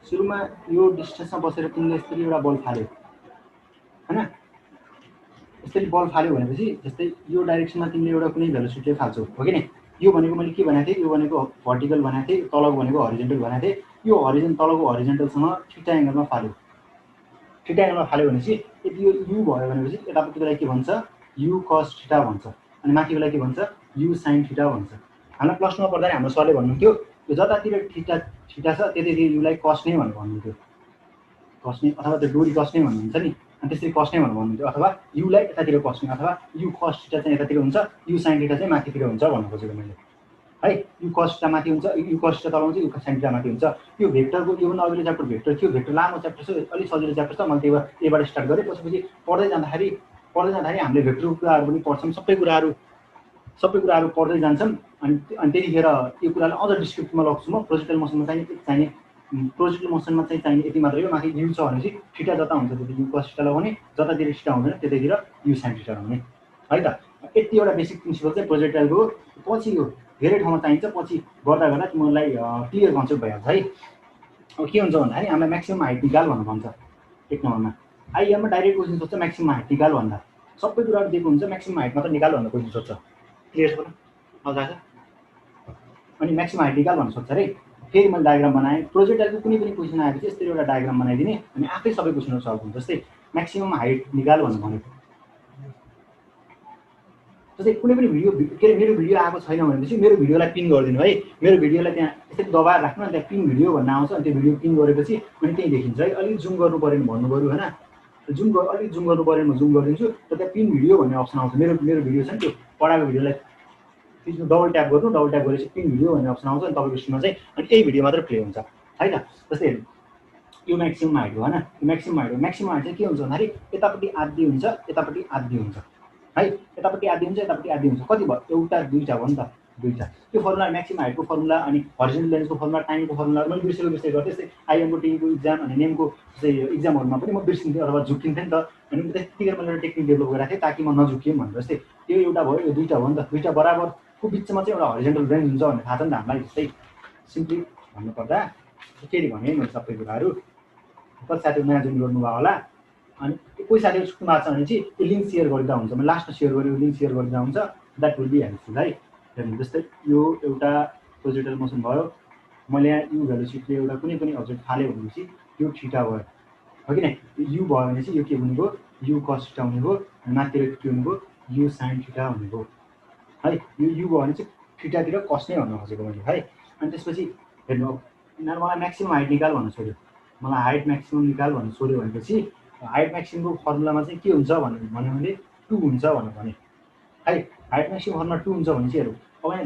सुरुमा यो डिस्टेन्समा बसेर तिमीले यसरी एउटा बल फाल्यो हैन, यसरी बल फाल्यो भनेपछि जस्तै यो डाइरेक्सनमा तिमीले एउटा कुनै भेलोसिटी फाल्छौ हो कि नै। यो भनेको मैले के भनेको थिएँ, यो भनेको भर्टिकल भनेको थिएँ, तलको भनेको हरिजेन्टल भनेको थिएँ। यो तलको हरिजेन्टलसँग थीटा एङ्गलमा फाल्यो, थीटा एङ्गलमा फाल्यो भनेपछि यदि यो यु भयो भनेपछि यतापट्टिलाई के भन्छ, यु कस थीटा भन्छ, अनि माथिकोलाई के भन्छ, यु साइन थीटा भन्छ। हामीलाई प्लस टूमा पढ्दाखेरि हाम्रो सरले भन्नुहुन्थ्यो यो जतातिर थीटा थीटा छ त्यतैतिर युलाई कस नै भनेर भन्नुहुन्थ्यो, कस नै अथवा त्यो डोरी कस नै भन्नुहुन्छ नि, अनि त्यसरी कस नै भनेर भन्नुहुन्थ्यो, अथवा युलाई यतातिर कस नै, अथवा यु कस थीटा चाहिँ यतातिर हुन्छ, यु साइन थीटा चाहिँ माथितिर हुन्छ भन्नु खोजेको मैले है। यु कस थीटा माथि हुन्छ, यु कस थीटा तल हुन्छ, यु साइन थीटा माथि हुन्छ। यो भेक्टरको योभन्दा अघिल्लो च्याप्टर भेक्टर थियो, भेक्टर लामो च्याप्टर छ, अलिक सजिलो च्याप्टर छ, मैले त्यही एबाट स्टार्ट गरेँ। पछि पढ्दै जाँदाखेरि हामीले भेक्टरको कुराहरू पनि पढ्छौँ, सबै कुराहरू पढ्दै जान्छौँ। अनि त्यतिखेर यो कुरालाई अझ डिस्क्रिप्टिभमा लग्छु म। प्रोजेक्टल मोसनमा चाहिने प्रोजेक्टल मोसनमा चाहिँ चाहिने यति मात्रै हो। माथि यु छ भनेपछि थीटा जता हुन्छ त्यति यु कस थीटा लगाउने, जतातिर थीटा हुँदैन त्यतैतिर यु साइन थीटा लगाउने है त। यति एउटा बेसिक प्रिन्सिपल चाहिँ प्रोजेक्टलको। पछि यो धेरै ठाउँमा चाहिन्छ, पछि गर्दा तिमीहरूलाई क्लियर कन्सेप्ट भइहाल्छ है। अब के हुन्छ भन्दाखेरि हामीलाई म्याक्सिमम हाइट निकाल भनेर भन्छ 1 नम्बरमा। आइएममा डाइरेक्ट क्वेसन सोध्छ म्याक्सिमम हाइट निकाल भन्दा, सबै कुराहरू दिएको हुन्छ, म्याक्सिमम हाइट मात्र निकाल भनेर क्वेसन सोध्छ। क्लियर छ आउँछ। अनि म्याक्सिमम हाइट निकाल भनेर सोध्छ रे। फेरि मैले डायग्राम बनाएँ, प्रोजेक्टरको कुनै पनि क्वेसन आएपछि यस्तरी एउटा डायग्राम बनाइदिने, अनि आफै सबै क्वेसनहरू सल्भ हुन्छ। जस्तै म्याक्सिमम हाइट निकाल भनेर भनेको, जस्तै कुनै पनि भिडियो के अरे मेरो भिडियो आएको छैन भनेपछि मेरो भिडियोलाई पिन गरिदिनु है। मेरो भिडियोलाई त्यहाँ यसरी दबाएर राख्नु, अनि त्यहाँ पिन भिडियो भन्ने आउँछ, अनि त्यो भिडियो पिन गरेपछि अनि त्यही देखिन्छ है। अलिक जुम गर्नु पऱ्यो भने भन्नु पऱ्यो होइन, अलिक जुम गर्नु पऱ्यो भने म जुम गरिदिन्छु। र त्यहाँ पिन भिडियो भन्ने अप्सन आउँछ, मेरो भिडियो छ नि त्यो पढाएको भिडियोलाई डबल ट्याप गर्नु, डबल ट्याप गरेपछि पिन भिडियो भन्ने अप्सन आउँछ, अनि तपाईँको स्क्रिनमा चाहिँ अनि यही भिडियो मात्र प्ले हुन्छ है त। जस्तै यो म्याक्सिमम हाइट हो होइन, यो म्याक्सिमम हाइट हो। म्याक्सिमम हाइट चाहिँ के हुन्छ भन्दाखेरि यतापट्टि आधी हुन्छ, यतापट्टि आधी हुन्छ है, यतापट्टि आधी हुन्छ, यतापट्टि आधी हुन्छ। कति भयो, एउटा दुईवटा भयो नि त, दुईवटा। त्यो फर्मुला म्याक्सिमम हाइटको फर्मुला अनि हरिजेन्टल लेन्सको फर्मुला, टाइमको फर्मुला मैले बिर्सेको गर्थेँ। त्यस्तै आइएमको टिईको इक्जाम अनि नेमको चाहिँ इक्जामहरूमा पनि म बिर्सिन्थेँ अथवा झुक्किन्थेँ नि त। अनि त्यतिखेर मैले एउटा टेक्निक डेभलप गरेको थिएँ ताकि म नझुक्किएँ भनेर। जस्तै यो एउटा भयो, यो दुईवटा भयो नि त, दुईवटा बराबरको बिचमा चाहिँ एउटा हरिजेन्टल रेन्ज हुन्छ भन्ने थाहा छ नि त हामीलाई। जस्तै सिम्पली भन्नुपर्दा फेरि भने मैले सबै कुराहरू, कति साथीहरू नयाँ जोइन गर्नुभयो होला, अनि कोही साथीहरू छुट्नु भएको छ भने चाहिँ त्यो लिङ्क सेयर गरिदिँदा हुन्छ। मैले लास्टमा सेयर गरेँ, लिङ्क सेयर गरिदिँदा हुन्छ, द्याट विल बी हेल्पफुल है। जस्तै यो एउटा प्रोजेक्टल मोसन भयो, मैले यहाँ यु भेलोसिटीले एउटा कुनै पनि अब्जेक्ट फाल्यो भनेपछि यो थीटा भयो हो कि नै। यु भयो भने चाहिँ यो के हुने भयो, यु कस थीटा हुने भयो, अनि माथितिर के हुने भयो, यु साइन थीटा हुने भयो है। यो यु भयो भने चाहिँ थीटातिर कस नै भन्न खोजेको मैले है। अनि त्यसपछि हेर्नु, अब मलाई म्याक्सिमम हाइट निकाल भन्नु छोड्यो, मलाई हाइट म्याक्सिमम निकाल भन्नु छोड्यो भनेपछि हाइट म्याक्सिममको फर्मुलामा चाहिँ के हुन्छ भन्यो भने 2 हुन्छ भनेर भने है। हाइट म्याक्सिमम फर्मुला 2 हुन्छ भने चाहिँ हेरौँ, अब यहाँ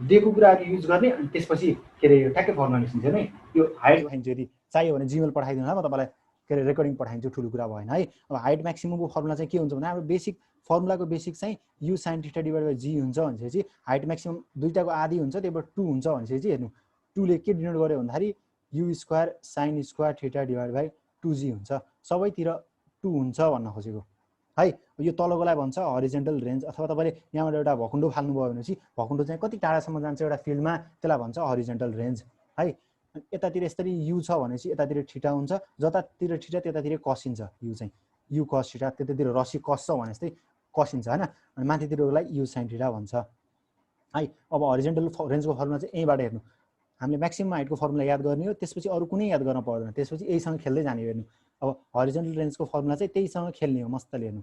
दिएको कुराहरू युज गर्ने, अनि त्यसपछि के अरे ठ्याक्कै फर्मुला निस्किन्छ नै। यो हाइट भइन्छ, यदि चाहियो भने जिमेल पठाइदिनु होला, म तपाईँलाई के अरे रेकर्डिङ पठाइदिन्छु, ठुलो कुरा भएन है। अब हाइट म्याक्सिममको फर्मुला चाहिँ के हुन्छ भने हाम्रो बेसिक फर्मुलाको बेसिक चाहिँ u sine theta divide by g हुन्छ भनेपछि हाइट म्याक्सिमम दुईटाको आधी हुन्छ, त्यही भएर 2 हुन्छ भनेपछि हेर्नु 2 ले के डिनोट गर्यो भन्दाखेरि you square sine square theta divide by 2g हुन्छ। सबैतिर 2 हुन्छ भन्न खोजेको है। यो तलकोलाई भन्छ हरिजेन्टल रेन्ज, अथवा तपाईँले यहाँबाट एउटा भकुन्डो फाल्नुभयो भनेपछि भकुन्डो चाहिँ कति टाढासम्म जान्छ एउटा फिल्डमा, त्यसलाई भन्छ हरिजेन्टल रेन्ज है। यतातिर यसरी यु छ भनेपछि यतातिर थीटा हुन्छ, जतातिर थीटा त्यतातिर कसिन्छ। यु चाहिँ यु कस थीटा, त्यतातिर रसी कस्छ भने जस्तै कसिन्छ होइन। अनि माथितिरलाई यु साइन थीटा भन्छ है। अब हरिजेन्टल रेन्जको फर्मुला चाहिँ यहीँबाट हेर्नु, हामीले म्याक्सिमम हाइटको फर्मुला याद गर्ने हो, त्यसपछि अरू कुनै याद गर्न पर्दैन, त्यसपछि यहीसँग खेल्दै जाने हेर्नु। अब हरिजेन्टल रेन्जको फर्मुला चाहिँ त्यहीसँग खेल्ने हो मस्तले। हेर्नु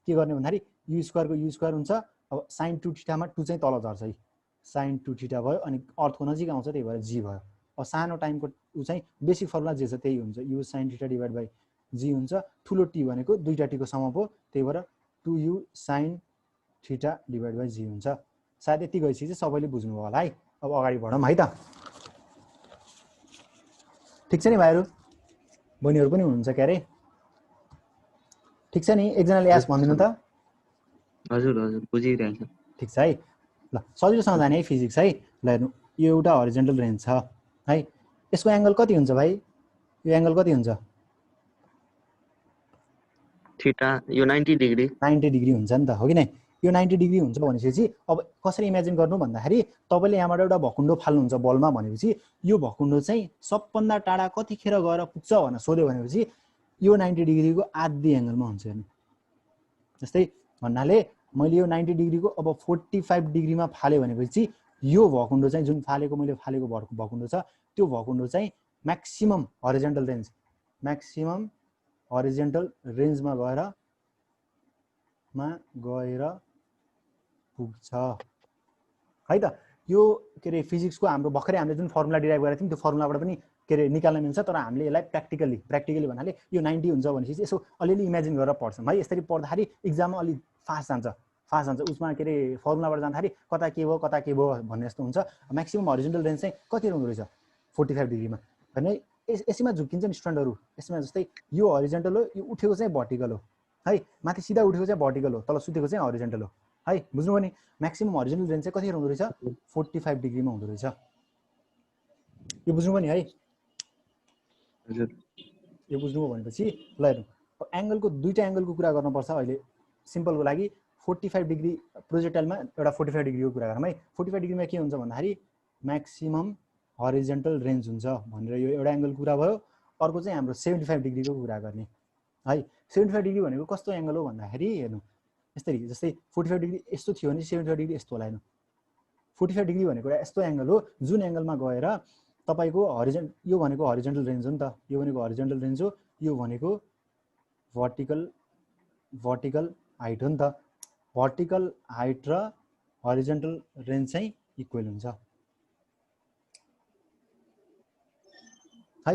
के गर्ने भन्दाखेरि यु स्क्वायरको यु स्क्वायर हुन्छ, अब साइन 2 थीटामा 2 चाहिँ तल झर्छ है, साइन 2 थीटा भयो, अनि अर्थको नजिक आउँछ, त्यही भएर जी भयो। अब सानो टाइमको ऊ चाहिँ बेसिक फर्मुला जे छ त्यही हुन्छ, u sine theta divide by g हुन्छ। ठुलो टी भनेको दुईवटा टीको सम हो, त्यही भएर 2u sine theta divide by g हुन्छ। सायद यति गएपछि चाहिँ सबैले बुझ्नुभयो होला है। अब अगाडि बढौँ है त, ठिक छ नि भाइहरू, बहिनीहरू पनि हुनुहुन्छ के अरे, ठिक छ नि? एकजनाले यास भनिदिनु त। हजुर हजुर बुझिरहेको छु। ठिक छ है, ल सजिलोसँग जाने है फिजिक्स है। ल हेर्नु, यो एउटा हरिजेन्टल रेन्ज छ है, यसको एङ्गल कति हुन्छ भाइ? यो एङ्गल कति हुन्छ? थीटा यो 90 डिग्री, 90 डिग्री हुन्छ नि त, हो कि नै? यो 90 डिग्री हुन्छ भनेपछि अब कसरी इमेजिन गर्नु भन्दाखेरि तपाईले यहाँबाट एउटा भकुण्डो फाल्नुहुन्छ बलमा भनेपछि यो भकुण्डो चाहिँ सबभन्दा टाढा कतिखेर गएर पुग्छ भनेर सोध्यो भनेपछि यो 90 डिग्रीको आधी एंगलमा हुन्छ हेर्नु। जस्तै भन्नाले मैले यो 90 डिग्रीको अब 45 डिग्रीमा फाले भनेपछि यो भकुण्डो चाहिँ जुन मैले फालेको भकुण्डो छ त्यो भकुण्डो चाहिँ म्याक्सिमम हरिजन्टल रेन्जमा गएर पुग्छ है त। यो के रे फिजिक्सको हाम्रो भर्खरै हामीले जुन फर्मुला डिराइभ गरेका थियौं त्यो फर्मुलाबाट पनि के रे निकाल्न मिल्छ, तर हामीले यसलाई प्र्याक्टिकली भन्नाले यो 90 हुन्छ भनेपछि यसो अलिअलि इमेजिन गरेर पढ्छौँ है। यसरी पढ्दाखेरि एक्जाममा अलि फास्ट जान्छ उसमा के रे फर्मुलाबाट जाँदाखेरि कता के भयो भन्ने जस्तो हुन्छ। म्याक्सिमम हरिजन्टल रेन्ज चाहिँ कति हुँदो रहेछ 45 डिग्रीमा भने यसैमा झुक्किन्छ नि स्टुडेन्टहरु। यसमा जस्तै यो हरिजन्टल हो, यो उठेको चाहिँ भर्टिकल हो है, माथि सिधा उठेको चाहिँ भर्टिकल हो, तल सुतेको चाहिँ हरिजन्टल हो है। बुझ्नुभयो नि? म्याक्सिमम हरिजन्टल रेन्ज चाहिँ कति हुँदो रहेछ 45 डिग्रीमा हुँदो रहेछ। यो बुझ्नुभयो नि है? हजुर यो बुझ्नुभयो भनेपछि ल हेर्नु एंगलको दुईटा एंगलको कुरा गर्नुपर्छ अहिले सिम्पलको लागि। 45 डिग्री प्रोजेक्टाइलमा एउटा 45 डिग्रीको कुरा गरौँ है। 45 डिग्रीमा के हुन्छ भन्दाखेरि म्याक्सिमम हरिजन्टल रेन्ज हुन्छ भनेर यो एउटा एंगल कुरा भयो। अर्को चाहिँ हाम्रो 75 डिग्रीको कुरा गर्ने है। 75 डिग्री भनेको कस्तो एंगल हो भन्दाखेरि हेर्नु यसरी, जस्तै 45 डिग्री यस्तो थियो भने 75 डिग्री यस्तो होला हेर्नु। 45 डिग्री भनेको यस्तो एंगल हो जुन एंगलमा गएर तपाईको यो भनेको हरिजन्टल रेन्ज हो नि त, यो भनेको हरिजन्टल रेन्ज हो, यो भनेको भर्टिकल हाइट हो नि त। भर्टिकल हाइट र हरिजन्टल रेन्ज चाहिँ इक्वल हुन्छ है।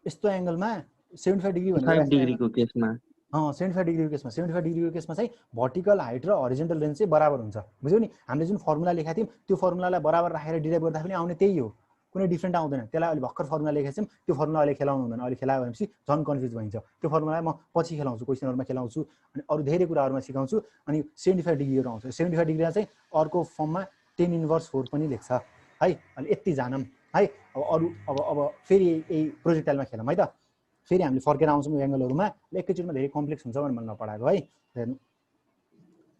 यस्तो एंगलमा 75 डिग्री भनेको 5 डिग्रीको केसमा 75 डिग्रीको केसमा चाहिँ भर्टिकल हाइट र हरिजन्टल रेन्ज चाहिँ बराबर हुन्छ। बुझ्यौ नि? हामीले जुन फर्मुला लेखेका थियौं त्यो फर्मुलालाई बराबर राखेर डिराइभ गर्दा पनि आउने त्यही हो, कुनै डिफरेन्ट आउँदैन। त्यसलाई अहिले भर्खर फर्मुला लेखेका छौं, त्यो फर्मुला अहिले खेलाउनु हुँदैन। अहिले खेलायो भनेपछि झन् कन्फ्युज भइन्छ। त्यो फर्मुलालाई म पछि खेलाउँछु, क्वेशनहरुमा खेलाउँछु अनि अरु धेरै कुराहरुमा सिकाउँछु। अनि 75 डिग्रीहरु आउँछ। 75 डिग्रीमा चाहिँ अर्को फर्ममा tan इन्भर्स 4 पनि लेख्छ है। अनि यति जानम है। अब अरु अब फेरि यही प्रोजेक्टाइलमा खेलौँ है त। फेरि हामीले फर्केर आउँछौँ एंगलहरुमा। एकैचोटमा धेरै कम्प्लेक्स हुन्छ भनेर मैले नपढाएको है। हेर्नु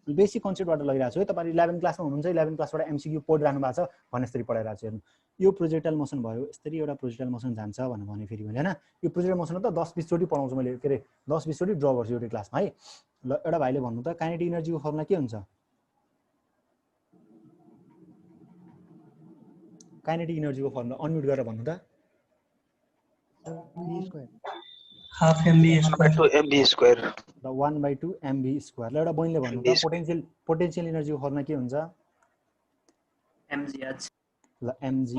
बेसिक कन्सेप्टबाट लगिरहेको छु है। तपाईहरु 11 क्लासमा हुनुहुन्छ, 11 क्लासबाट एमसीक्यू पढिरहनु भएको छ भने यसरी पढाइरहेको छु। हेर्नु यो प्रोजेक्टाइल मोसन भयो, यसरी एउटा प्रोजेक्टाइल मोसन जान्छ भने फेरि मैले हैन यो प्रोजेक्टाइल मोसन त 10-20 चोटी पढाउँछु मैले, के रे 10-20 चोटी ड्र गर्छु एउटा क्लासमा है। ल एउटा भाइले भन्नु त काइनेटिक एनर्जीको फर्मुला के हुन्छ? काइनेटिक एनर्जीको फर्मुला अनम्युट गरेर भन्नु त। हाफ mv स्क्वायर र 1/2 mv स्क्वायर। ल एउटा बहिनीले भन्नु त पोटेन्शियल एनर्जीको फर्मुला के हुन्छ? mgh। ल mgh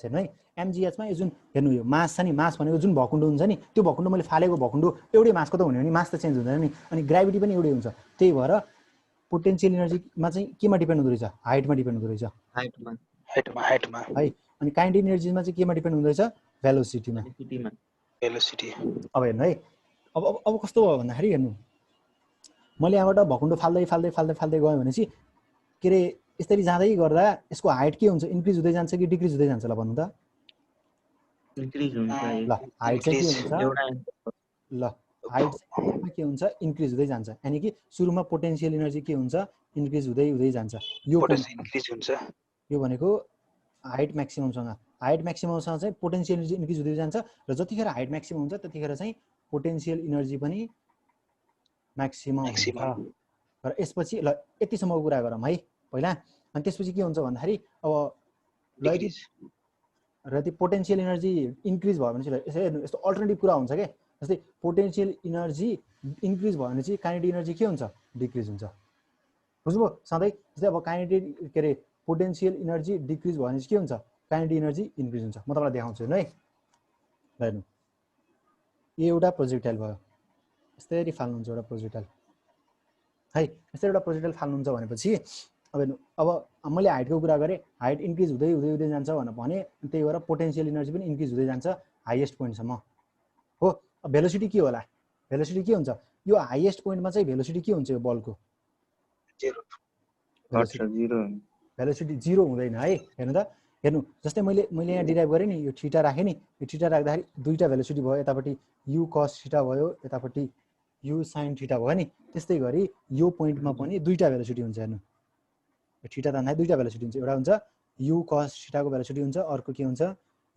हेर्नु है। mgh मा यो जुन हेर्नु यो मास छ नि, मास भनेको जुन भकुण्डो हुन्छ नि, त्यो भकुण्डो मैले फालेको भकुण्डो एउटै मासको त हुने हो नि, मास त चेन्ज हुँदैन नि। अनि ग्राभिटी पनि एउटै हुन्छ। त्यही भएर पोटेन्शियल एनर्जीमा चाहिँ केमा डिपेन्ड हुँदो रहेछ? हाइटमा डिपेन्ड हुँदो रहेछ। हाइटमा है। अनि काइनेटिक एनर्जीमा चाहिँ केमा डिपेन्ड हुँदो रहेछ? भेलोसिटीमा। अब हेर्नु है, अब कस्तो भयो भन्दाखेरि हेर्नु मैले यहाँबाट भकुण्डो फाल्दै गएँ भनेपछि के रे यसरी जाँदै गर्दा यसको हाइट के हुन्छ? इन्क्रिज हुँदै जान्छ कि डिक्रिज हुँदै जान्छ? ल भन्नु त। इन्क्रिज हुन्छ। ल हाइट चाहिँ के हुन्छ? ल हाइट चाहिँ के हुन्छ? इन्क्रिज हुँदै जान्छ। यानी कि सुरुमा पोटेन्शियल एनर्जी के हुन्छ? इन्क्रिज हुँदै जान्छ। यो इन्क्रिज हुन्छ। यो भनेको हाइट म्याक्सिममसँग चाहिँ पोटेन्शियल एनर्जी इन्क्रिज हुँदै जान्छ र जतिखेर हाइट म्याक्सिमम हुन्छ त्यतिखेर चाहिँ पोटेन्शियल एनर्जी पनि म्याक्सिमम हुन्छ। र यसपछि ल यतिसम्मको कुरा गरौँ है पहिला। अनि त्यसपछि के हुन्छ भन्दाखेरि अब यदि पोटेन्शियल एनर्जी इन्क्रिज भयो भने चाहिँ यस्तो अल्टरनेटिभ कुरा हुन्छ के। जस्तै पोटेन्शियल एनर्जी इन्क्रिज भयो भने चाहिँ काइनेटिक एनर्जी के हुन्छ? डिक्रिज हुन्छ। बुझ्नुभयो? सधैँ जस्तै अब काइनेटिक के रे पोटेन्शियल एनर्जी डिक्रिज भयो भने चाहिँ के हुन्छ? काइनेटिक एनर्जी इन्क्रिज हुन्छ। म तपाईलाई देखाउँछु हेर्नु है। हेर्नु यो एउटा प्रोजेक्टाइल भयो, यसरी फाल्नुहुन्छ एउटा प्रोजेक्टाइल है। यसरी एउटा प्रोजेक्टाइल फाल्नुहुन्छ भनेपछि अब हेर्नु अब मैले हाइटको कुरा गरेँ, हाइट इन्क्रिज हुँदै जान्छ भने त्यही भएर पोटेन्शियल एनर्जी पनि इन्क्रिज हुँदै जान्छ हाइएस्ट पोइन्टसम्म हो। अब भेलोसिटी के होला? भेलोसिटी के हुन्छ? यो हाइएस्ट पोइन्टमा चाहिँ भेलोसिटी के हुन्छ? यो बलको भेलोसिटी 0 हुँदैन है। हेर्नु त, हेर्नु जस्तै मैले यहाँ डिराइभ गरेँ नि, यो थीटा राखेँ नि, यो थीटा राख्दाखेरि दुईटा भेलोसिटी भयो, यतापट्टि u cos थीटा भयो, यतापट्टि u sin थीटा भयो नि त्यस्तै गरी यो पोइन्टमा पनि दुईटा भेलोसिटी हुन्छ हेर्नु थीटा तान्दा दुईटा भेलोसिटी हुन्छ एउटा हुन्छ u cos थीटाको भेलोसिटी हुन्छ अर्को के हुन्छ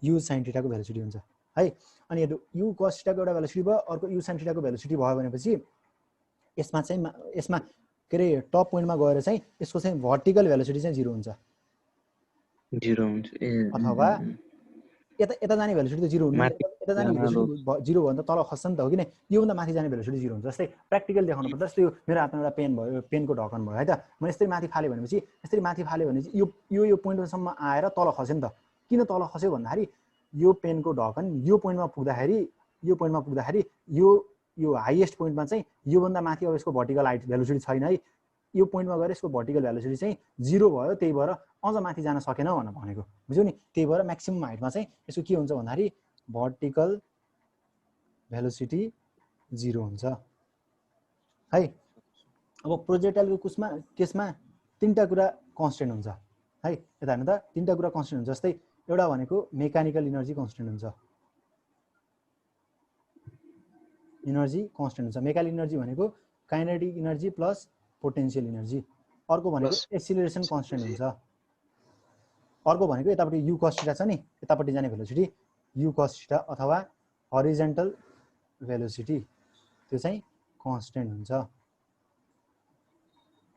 u sin थीटाको भेलोसिटी हुन्छ है अनि हेर्नु u cos थीटाको एउटा भेलोसिटी भयो अर्को u sin थीटाको भेलोसिटी भयो भनेपछि यसमा के रे टप पोइन्टमा गएर चाहिँ यसको चाहिँ भर्टिकल भेलोसिटी चाहिँ 0 हुन्छ 0 हुन्छ ए अथवा यता जाने भेलोसिटी त 0 हुनु यता जाने भेलोसिटी 0 भयो भने त तल खस्छ नि त हो किन यो भन्दा माथि जाने भेलोसिटी 0 हुन्छ जस्तै प्र्याक्टिकल देखाउनु पर्दा जस्तै मेरो हातमा एउटा पेन भयो पेनको ढक्कन भयो है त म यसरी माथि फाले भनेपछि यसरी माथि फाले भनेपछि यो पोइन्टसम्म आएर तल खस्यो नि त किन तल खस्यो भन्दाखेरि यो पेनको ढक्कन यो पोइन्टमा पुग्दाखेरि यो हाईएस्ट पोइन्टमा चाहिँ यो भन्दा माथि अब यसको भर्टिकल हाइट भेलोसिटी छैन है यो पोइन्टमा गएर यसको भर्टिकल भेलोसिटी चाहिँ 0 भयो त्यही भएर अझ माथि जान सकेन भनेको बुझ्यौ नि त्यही भएर म्याक्सिमम हाइटमा चाहिँ यसको के हुन्छ भन्दाखेरि भर्टिकल भेलोसिटी 0 हुन्छ है अब प्रोजेक्टाइलको केसमा तीनटा कुरा कन्स्टेन्ट हुन्छ है यता हेर्नु त तीनटा कुरा कन्स्टेन्ट हुन्छ जस्तै एउटा भनेको मेकानिकल इनर्जी कन्स्टेन्ट हुन्छ इनर्जी कन्स्टेन्ट हुन्छ मेकानिकल इनर्जी भनेको kinetic energy plus potential energy अर्को भनेको एक्सिलरेसन कन्स्टेन्ट हुन्छ अर्को भनेको यतापट्टि u cos थीटा छ नि यतापट्टि जाने भेलोसिटी u cos थीटा अथवा हरिजन्टल भेलोसिटी त्यो चाहिँ कन्स्टेन्ट हुन्छ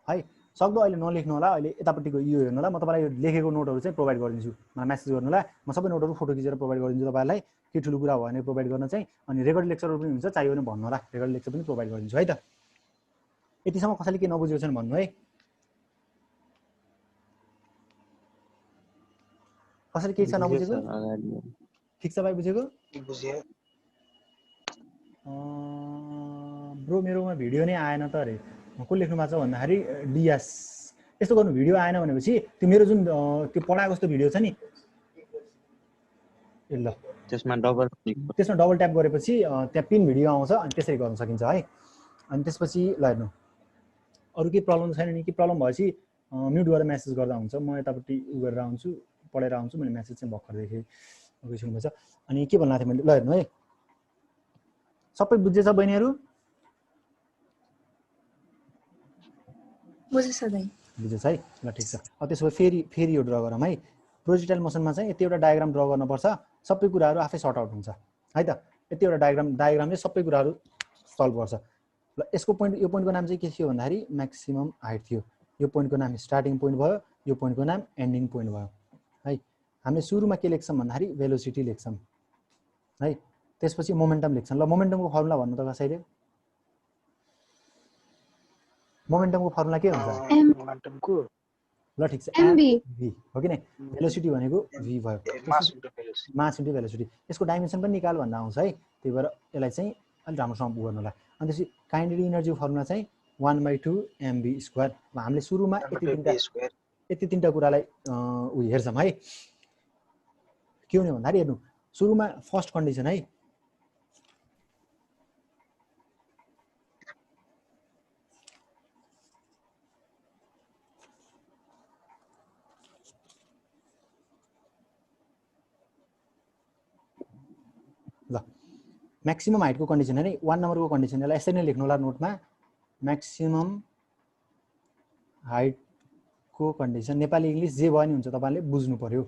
है सक्दो अहिले नलेख्नु होला अहिले यतापट्टिको यो हेर्नु होला म तपाईलाई यो लेखेको नोटहरु चाहिँ प्रोवाइड गरिदिन्छु मलाई मेसेज गर्नु होला म सबै नोटहरु फोटो खिचेर प्रोवाइड गरिदिन्छु तपाईलाई के ठुलो कुरा भयो भने प्रोवाइड गर्न चाहिँ अनि रेकर्ड लेक्चरहरु पनि हुन्छ चाहियो भने भन्नु होला रेकर्ड लेक्चर पनि प्रोवाइड गरिदिन्छु है त यतिसम्म कसैले के नबुझेको छन् भन्नु है कसैले के छ नबुझेको ठीक छ भाइ बुझेको बुझ्यो ब्रो मेरोमा भिडियो नै आएन त अरे को लेख्नु भएको छ भन्दाखेरि डिएस यस्तो गर्नु भिडियो आएन भनेपछि त्यो मेरो जुन त्यो पढाएको जस्तो भिडियो छ नि ल त्यसमा डबल ट्याप गरेपछि त्यहाँ पिन भिडियो आउँछ अनि त्यसरी गर्न सकिन्छ है अनि त्यसपछि ल हेर्नु अरु के प्रब्लम छैन नि के प्रब्लम भएपछि म्युट गरेर मेसेज गर्दा हुन्छ म यतापट्टि उ गरेर आउँछु पढेर आउँछु मैले मेसेज चाहिँ भर्खर देखेँ बुझ्नुभएछ अनि के भन्नु थिएँ मैले ल हेर्नु है सबै बुझ्दैछ बहिनीहरु बुझेछ दाइ बुझेछ है ल ठीक छ अब त्यसो भए फेरि यो ड्रा गरौँ है प्रोजेक्टाइल मोसनमा चाहिँ यति एउटा डायग्राम ड्रा गर्नुपर्छ सबै कुराहरु आफै सर्ट आउट हुन्छ है त यति एउटा डायग्रामले सबै कुराहरु सल्भ गर्छ ल यसको पोइन्ट यो पोइन्टको नाम चाहिँ के थियो भन्दाखेरि म्याक्सिमम हाइट थियो यो पोइन्टको नाम स्टार्टिङ पोइन्ट भयो यो पोइन्टको नाम एन्डिङ पोइन्ट भयो है हामीले सुरुमा के लेख्छौं भन्दाखेरि भेलोसिटी लेख्छौं है त्यसपछि मोमेन्टम लेख्छौं ल मोमेन्टमको फर्मुला भन्नु त कसैले मोमेन्टमको फर्मुला के हुन्छ मोमेन्टमको ल ठीक छ mv हो कि नै भेलोसिटी भनेको v भयो मास इन्टु भेलोसिटी यसको डाइमेन्सन पनि निकाल भन्दा आउँछ है त्यही भएर यसलाई चाहिँ अलि राम्रोसँग उ गर्नु होला अनि त्यसपछि काइनेटिक इनर्जीको फर्मुला चाहिँ 1/2 mv²। हामीले सुरुमा यति तीनटा कुरालाई उ हेर्छौं है के हुने भन्दाखेरि हेर्नु सुरुमा फर्स्ट कन्डिसन है ल म्याक्सिमम हाइटको कन्डिसन है 1 नम्बरको कन्डिसन यसलाई यसरी नै लेख्नु होला नोटमा म्याक्सिमम हाइटको कन्डिसन नेपाली इंग्लिश जे भयो नि हुन्छ तपाईले बुझ्नु पर्यो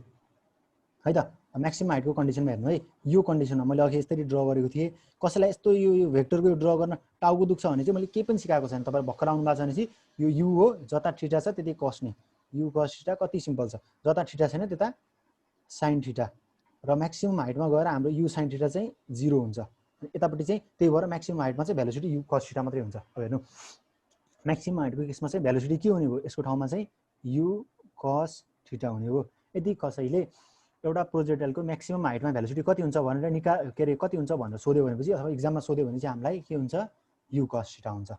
है त म्याक्सिमम हाइटको कन्डिसनमा हेर्नु है यो कन्डिसनमा मैले अघि यसरी ड्रा गरेको थिए कसैलाई यस्तो यो भेक्टरको ड्रा गर्न टाउको दुख्छ भने चाहिँ मैले के पनि सिकाएको छैन तपाईहरु भर्खर आउनु भएको छ भने यो u हो जता थीटा छ त्यति cos नि u cos थीटा कति सिम्पल छ जता थीटा छैन त्यता sin थीटा र म्याक्सिमम हाइटमा गएर हाम्रो u sin थीटा चाहिँ 0 हुन्छ यतापट्टि चाहिँ त्यही भएर म्याक्सिमम हाइटमा चाहिँ भेलोसिटी u cos थीटा मात्रै हुन्छ अब हेर्नु म्याक्सिमम हाइटको केसमा चाहिँ भेलोसिटी के हुने हो यसको ठाउँमा चाहिँ u cos थीटा हुने हो यदि कसैले एउटा प्रोजेक्टाइलको म्याक्सिमम हाइटमा भेलोसिटी कति हुन्छ भनेर के रे कति हुन्छ भनेर सोध्यो भनेपछि अथवा एक्जाममा सोध्यो भने चाहिँ हामीलाई के हुन्छ u cos थीटा हुन्छ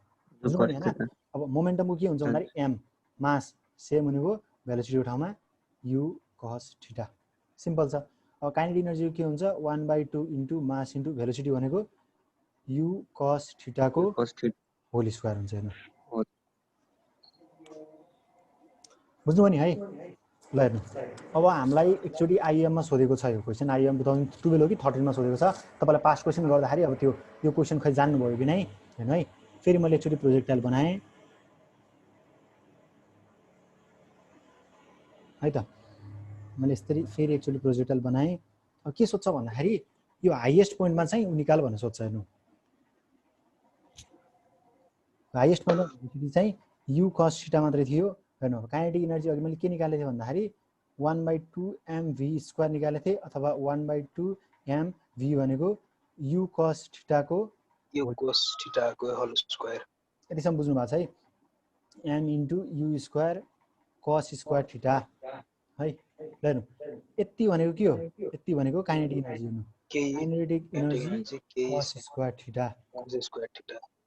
बुझ्नु नि हैन अब मोमेन्टमको के हुन्छ भन्दाखेरि m मास सेम हुने हो भेलोसिटीको ठाउँमा u cos थीटा सिम्पल छ अब काइनेटिक एनर्जी के हुन्छ 1/2 इन्टु मास इन्टु भेलोसिटी भनेको u cos थीटा को होल स्क्वायर हुन्छ हेर्नु बुझ्नु नि है ल हेर्नु अब हामीलाई एकचोटी आईएम मा सोधेको छ यो क्वेशन आईएम 2012 हो कि 13 मा सोधेको छ तपाईलाई पास्ट क्वेशन गर्दाखेरि अब त्यो यो क्वेशन खै जान्नु भयो कि नै हेर्नु है फेरि मैले एकचोटि प्रोजेक्टाइल बनाएँ है त मैले यसरी फेरि एकचोटि प्रोजेक्टाइल बनाएँ अब के सोध्छ भन्दाखेरि यो हाइएस्ट पोइन्टमा चाहिँ निकाल भनेर सोध्छ हेर्नु हाइएस्ट पोइन्टमा भेलोसिटी चाहिँ u cos थीटा मात्रै थियो हेर्नु अब काइनेटिक एनर्जी अघि मैले के निकालेको थिएँ भन्दाखेरि 1/2 mv² निकालेको थिएँ अथवा 1/2 mv भनेको u cos थीटा को यो cos थीटा को होल स्क्वायर यतिसम्म बुझ्नु भएको छ है m * u² cos square theta है ल हेर्नु यति भनेको के हो यति भनेको काइनेटिक एनर्जी हेर्नु kinetic energy cos square theta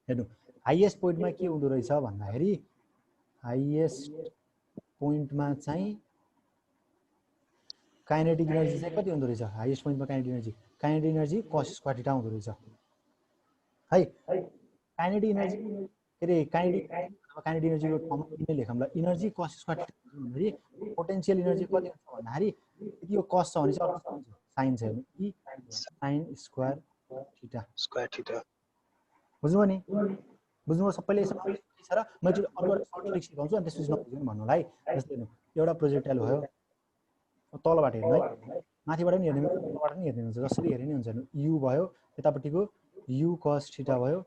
हेर्नु हाइएस्ट पोइन्टमा के हुँदो रहेछ भन्दाखेरि हाइएस्ट पोइन्टमा चाहिँ काइनेटिक एनर्जी चाहिँ कति हुँदो रहेछ हाइएस्ट पोइन्टमा kinetic energy cos square theta हुँदो रहेछ है काइनेटिक एनर्जी के रे काइनेटिक एनर्जीको फर्म किन लेखौँला एनर्जी cos स्क्वायर थीटा भन्दाखेरि पोटेन्शियल एनर्जी कति हुन्छ भन्दाखेरि यदि यो cos छ भने चाहिँ अर्को साइन छ हेर्नु ई sin स्क्वायर थीटा बुझ्नुभयो नि बुझ्नुभयो सबैले छ र म चाहिँ अर्को सर्ट ट्रिक सिकाउँछु अनि त्यसपछि नबुझ्नु भन्नु होला है जस्तै हेर्नु एउटा प्रोजेक्टाइल भयो तलबाट हेर्नु है माथिबाट पनि हेर्ने तलबाट पनि हेर्ने हुन्छ जसरी हेर्ने नि हुन्छ हेर्नु u भयो यतापट्टिको u cos थीटा भयो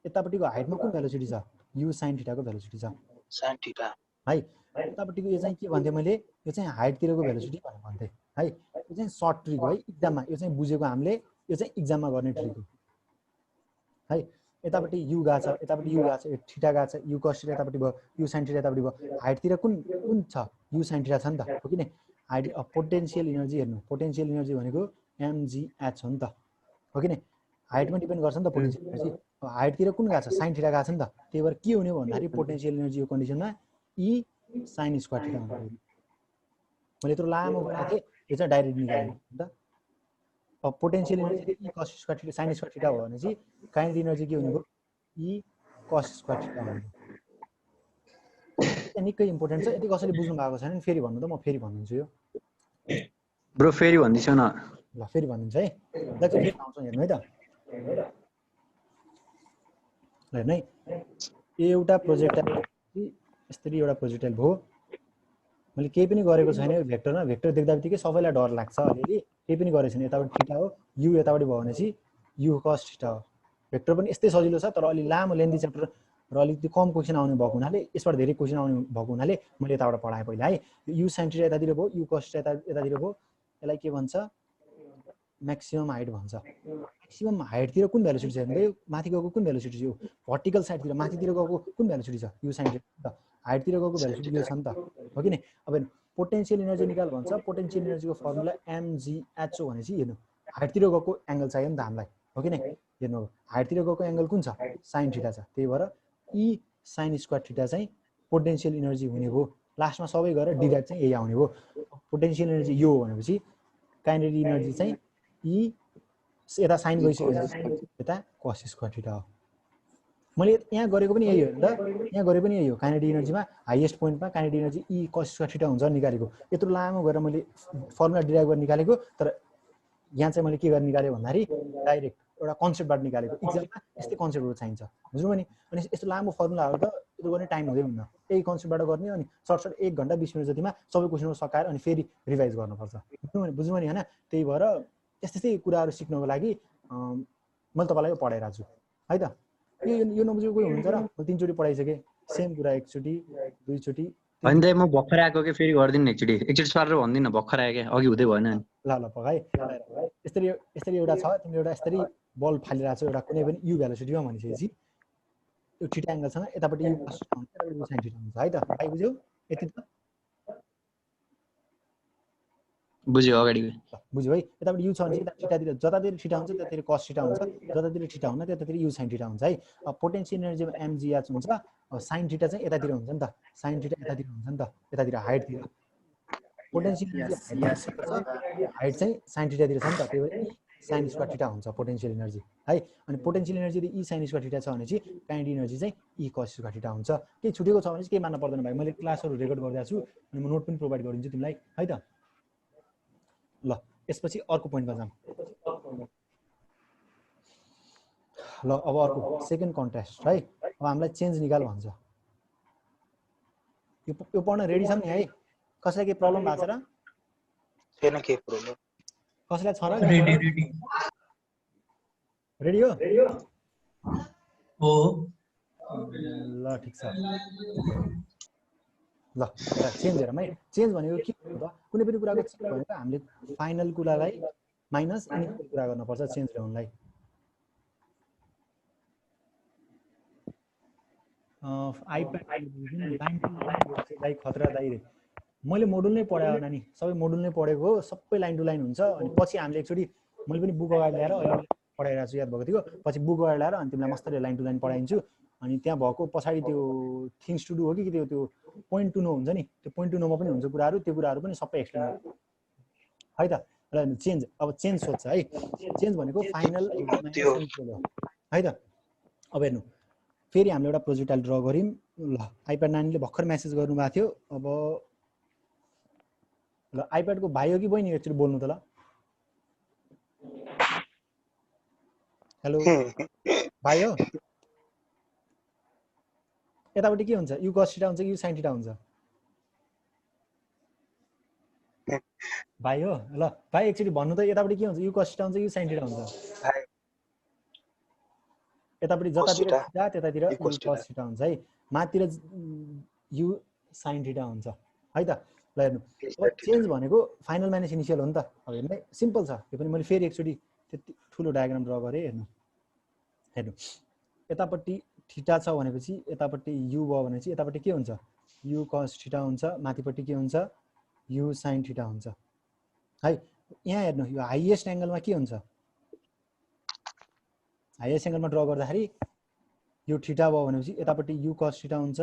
यतापट्टिको हाइटमा कुन भेलोसिटी छ u sin थीटाको भेलोसिटी छ sin थीटा है यतापट्टिको यो चाहिँ के भन्थे मैले यो चाहिँ हाइटतिरको भेलोसिटी भनेर भन्थे है यो चाहिँ सर्ट ट्रिक हो है एक्जाममा यो चाहिँ बुझेको हामीले यो चाहिँ एक्जाममा गर्ने ट्रिक हो है यतापट्टि u गएको छ यतापट्टि u गएको छ थीटा गएको छ u cos थीटा यतापट्टि भयो u sin थीटा यतापट्टि भयो हाइटतिर कुन छ u sin थीटा छ नि त हो कि नै हाइट पोटेन्शियल एनर्जी हेर्नु पोटेन्शियल एनर्जी भनेको mgh हो नि त हो कि नै हाइटमा डिपेन्ड गर्छ नि त पोटेन्शियल एनर्जी हाइटतिर कुन गएको छ sin थीटा गएको छ नि त त्यही भएर के हुने भन्दाखेरि पोटेन्शियल एनर्जीको कन्डिसनमा e sin स्क्वायर थीटा हुन्छ मैले यत्रो लामो बनाएको थिएँ यो चाहिँ डाइरेक्ट निकाल्नु नि त अब potential energy e cos square theta sin square theta हो भने चाहिँ काइनेटिक एनर्जी के हुने भयो e cos स्क्वायर थीटा हुने भयो निकै इम्पोर्टेन्ट छ यदि कसैले बुझ्नु भएको छैन नि फेरि भन्नु त म फेरि भनिदिन्छु यो ब्रो फेरि भन्दिछु न ल फेरि भनिदिन्छु है ल चाहिँ फेरि आउँछ हेर्नु है त हेर्नु है एउटा प्रोजेक्टाइल यसरी एउटा प्रोजेक्टाइल भयो मैले केही पनि गरेको छैन यो भेक्टरमा भेक्टर देख्दा बित्तिकै सबैलाई डर लाग्छ अलिअलि केही पनि गरेको छैन यताबाट थीटा हो u यताबाट भयो भने चाहिँ u cos थीटा हो भेक्टर पनि यस्तै सजिलो छ तर अलि लामो लेन्थी च्याप्टर र अलिकति कम क्वेसन आउने भएको हुनाले यसबाट धेरै क्वेसन आउने भएको हुनाले मैले यताबाट पढाएँ पहिला है u sin थीटा यतातिर भयो u cos थीटा यतातिर भयो यसलाई के भन्छ म्याक्सिमम हाइट भन्छ म्याक्सिमम हाइटतिर कुन भेलोसिटी छ भन्दै माथि गएको कुन भेलोसिटी छ यो भर्टिकल साइडतिर माथितिर गएको कुन भेलोसिटी छ u sin थीटा हाइटतिर गएको भेलोसिटी यो छ नि त हो कि नै अब पोटेन्शियल एनर्जी निकाल भन्छ पोटेन्शियल एनर्जीको फर्मुला mgh हो भने चाहिँ हेर्नु हाइटतिर गएको एंगल चाहियो नि त हामीलाई हो कि नै हेर्नु हाइटतिर गएको एंगल कुन छ sin थीटा छ त्यही भएर e sin स्क्वायर थीटा चाहिँ पोटेन्शियल एनर्जी हुने भयो लास्टमा सबै गरेर डिराइभ चाहिँ यही आउने भयो पोटेन्शियल एनर्जी यो हो भनेपछि काइनेटिक एनर्जी चाहिँ e यता साइन गइसक्यो यता cos स्क्वायर थीटा हो मैले यहाँ गरेको पनि यही हो नि त यहाँ गरेको पनि यही हो काइनेटिक एनर्जीमा हाइएस्ट पोइन्टमा kinetic energy e cos square theta हुन्छ निकालेको यत्रो लामो गरेर मैले फर्मुला डिराइभ गरेर निकालेको तर यहाँ चाहिँ मैले के गरेर निकालेँ भन्दाखेरि डाइरेक्ट एउटा कन्सेप्टबाट निकालेको एक्जाममा यस्तै कन्सेप्टहरू चाहिन्छ बुझ्नुभयो नि अनि यस्तो लामो फर्मुलाहरू त त्यो गर्ने टाइम हुँदै हुन्न यही कन्सेप्टबाट गर्ने अनि सर्ट 1 घण्टा 20 मिनट जतिमा सबै क्वेसनहरू सकाएर अनि फेरि रिभाइज गर्नुपर्छ बुझ्नुभयो नि हैन त्यही भएर त्यस्तै कुराहरू सिक्नको लागि मैले तपाईलाई यो पढाइरहेको छु है त यो नबुझेको कोही हुनुहुन्छ र म 3 चोटी पढाइसके सेम कुरा 1 चोटी 2 चोटी हैन दाइ म भर्खर आएको के फेरि गर्दिन एकचोटी पारेर भन्दिन भर्खर आए के अघि हुँदै भएन नि ल पकाइ यसरी एउटा छ तिम्रो एउटा यसरी बल फालिरहेको छ एउटा कुनै पनि u भेलोसिटीमा भनिसकेपछि यो थीटा एंगलसँग यतापट्टि u cos थीटा हुन्छ यतापट्टि sin थीटा हुन्छ है त भाइ बुझ्यौ यति त बुझ्यो अगाडि बुझ्यो है यतापट्टि u छ भने चाहिँ थीटातिर जतातिर थीटा हुन्छ त्यतातिर cos थीटा हुन्छ जतातिर थीटा हुन्न त्यतातिर u sin थीटा हुन्छ है अब पोटेन्शियल एनर्जीमा mgh हुन्छ अब sin थीटा चाहिँ यतातिर हुन्छ नि त sin थीटा यतातिर हुन्छ नि त यतातिर हाइटतिर पोटेन्शियल एनर्जी हाइट चाहिँ sin थीटातिर छ नि त त्यही भएर sin स्क्वायर थीटा हुन्छ पोटेन्शियल एनर्जी है अनि पोटेन्शियल एनर्जी यदि e sin स्क्वायर थीटा छ भने चाहिँ काइनेटिक एनर्जी चाहिँ e cos स्क्वायर थीटा हुन्छ केही छुटेको छ भने चाहिँ केही मान्न पर्दैन भाइ मैले क्लासहरु रेकर्ड गरिदिएको छु अनि म नोट पनि प्रोभाइड गरिदिन्छु तिमीलाई है त ल यसपछि अर्को पोइन्टमा जाम ल अब अर्को सेकेन्ड कन्ट्रास्ट है। अब हामीलाई चेन्ज निकाल भन्छ। यो पढ्न रेडी छौँ नि है? कसैलाई केही प्रब्लम भएको छ र? छैन के प्रब्लम। कसैलाई छ र? रेडी रेडी हो? हो ल ठिक छ। ल चेन्ज हेरौँ है। चेन्ज भनेको के हो त? कुनै पनि कुराको चेन्ज भनेको हामीले फाइनल कुरालाई माइनस इनिसियल कुरा गर्नुपर्छ चेन्ज ल्याउनलाई। आइप्याड दाइ खतरा दाइ रे। मैले मोडुल नै पढायो नानी, सबै मोडुल नै पढेको हो, सबै लाइन टु लाइन हुन्छ। अनि पछि हामीले एकचोटि मैले पनि बुक अगाडि ल्याएर अहिले पढाइरहेको छु, याद भएको थियो। पछि बुक अगाडि ल्याएर अनि तिमीलाई मस्तले लाइन टु लाइन पढाइन्छु। अनि त्यहाँ भएको पछाडि त्यो थिङ्स टु डु हो कि त्यो पोइन्ट टु नो हुन्छ नि, त्यो पोइन्ट टु नोमा पनि हुन्छ कुराहरू, त्यो कुराहरू पनि सबै एक्सप्लेन है त। र चेन्ज, अब चेन्ज सोध्छ है। चेन्ज भनेको फाइनल है त। अब हेर्नु फेरि हामीले एउटा प्रोजेक्टाइल ड्र गऱ्यौँ। ल आइप्याड नानीले भर्खर मेसेज गर्नुभएको थियो। अब ल आइप्याडको भाइ हो कि बहिनी एकचोटि बोल्नु त ल। हेलो भाइ हो? यतापट्टि के हुन्छ? यु कस थीटा हुन्छ कि यु साइन थीटा हुन्छ? भाइ हो? ल भाइ एकचोटि भन्नु त, यतापट्टि के हुन्छ? यु कस थीटा हुन्छ कि यु साइन थीटा हुन्छ? यतापट्टि जतातिर थीटा त्यतातिर यु कस थीटा हुन्छ है। माथितिर यु साइन थीटा हुन्छ है त। ल हेर्नु अब चेन्ज भनेको फाइनल माइनस इनिसियल हो नि त। अब हेर्नु है सिम्पल छ यो पनि। मैले फेरि एकचोटि त्यति ठुलो डायग्राम ड्र गरेँ। हेर्नु हेर्नु यतापट्टि थीटा छ भनेपछि यतापट्टि यु भयो भनेपछि यतापट्टि के हुन्छ? यु कस थीटा हुन्छ। माथिपट्टि के हुन्छ? यु साइन थीटा हुन्छ है। यहाँ हेर्नु यो हाइएस्ट एङ्गलमा के हुन्छ? हाइएस्ट एङ्गलमा ड्र गर्दाखेरि यो थीटा भयो भनेपछि यतापट्टि यु कस थीटा हुन्छ,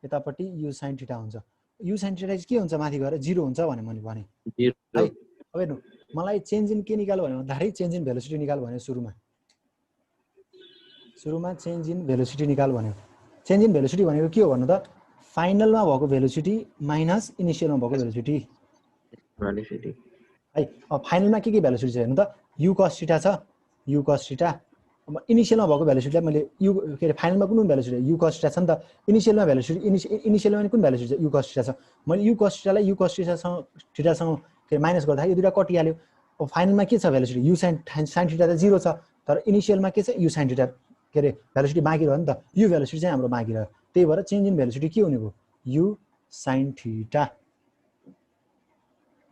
यतापट्टि यु साइन थीटा हुन्छ। यु साइन थीटा के हुन्छ? माथि गएर 0 हुन्छ भने मैले भने है। अब हेर्नु मलाई चेन्ज इन के निकाल्यो भने भन्दाखेरि चेन्ज इन भेलोसिटी निकाल भन्यो। सुरुमा चेन्ज इन भेलोसिटी निकाल भन्यो। चेन्ज इन भेलोसिटी भनेको के हो भन्नु त? फाइनलमा भएको भेलोसिटी माइनस इनिसियलमा भएको भेलोसिटी है। अब फाइनलमा के भेलोसिटी छ हेर्नु त? यु कस थीटा छ, यु कस थीटा। अब इनिसियलमा भएको भेलोसिटीलाई मैले यु के अरे फाइनलमा कुन भेलोसिटी? यु कस थीटा छ नि त। इनिसियलमा भेलोसिटी इनिसियलमा कुन भेलोसिटी छ? यु कस थीटा छ। मैले यु कस थीटालाई यु कस थीटासँग के माइनस गर्दाखेरि यो दुईटा कटिहाल्यो। अब फाइनलमा के छ भेलोसिटी? यु साइन थीटा त 0 छ, तर इनिसियलमा के छ? यु साइन थीटा के अरे भेलोसिटी बाँकी रह्यो नि त। यो भेलोसिटी चाहिँ हाम्रो बाँकी रह्यो। त्यही भएर चेन्ज इन भेलोसिटी के हुने भयो? You sine theta.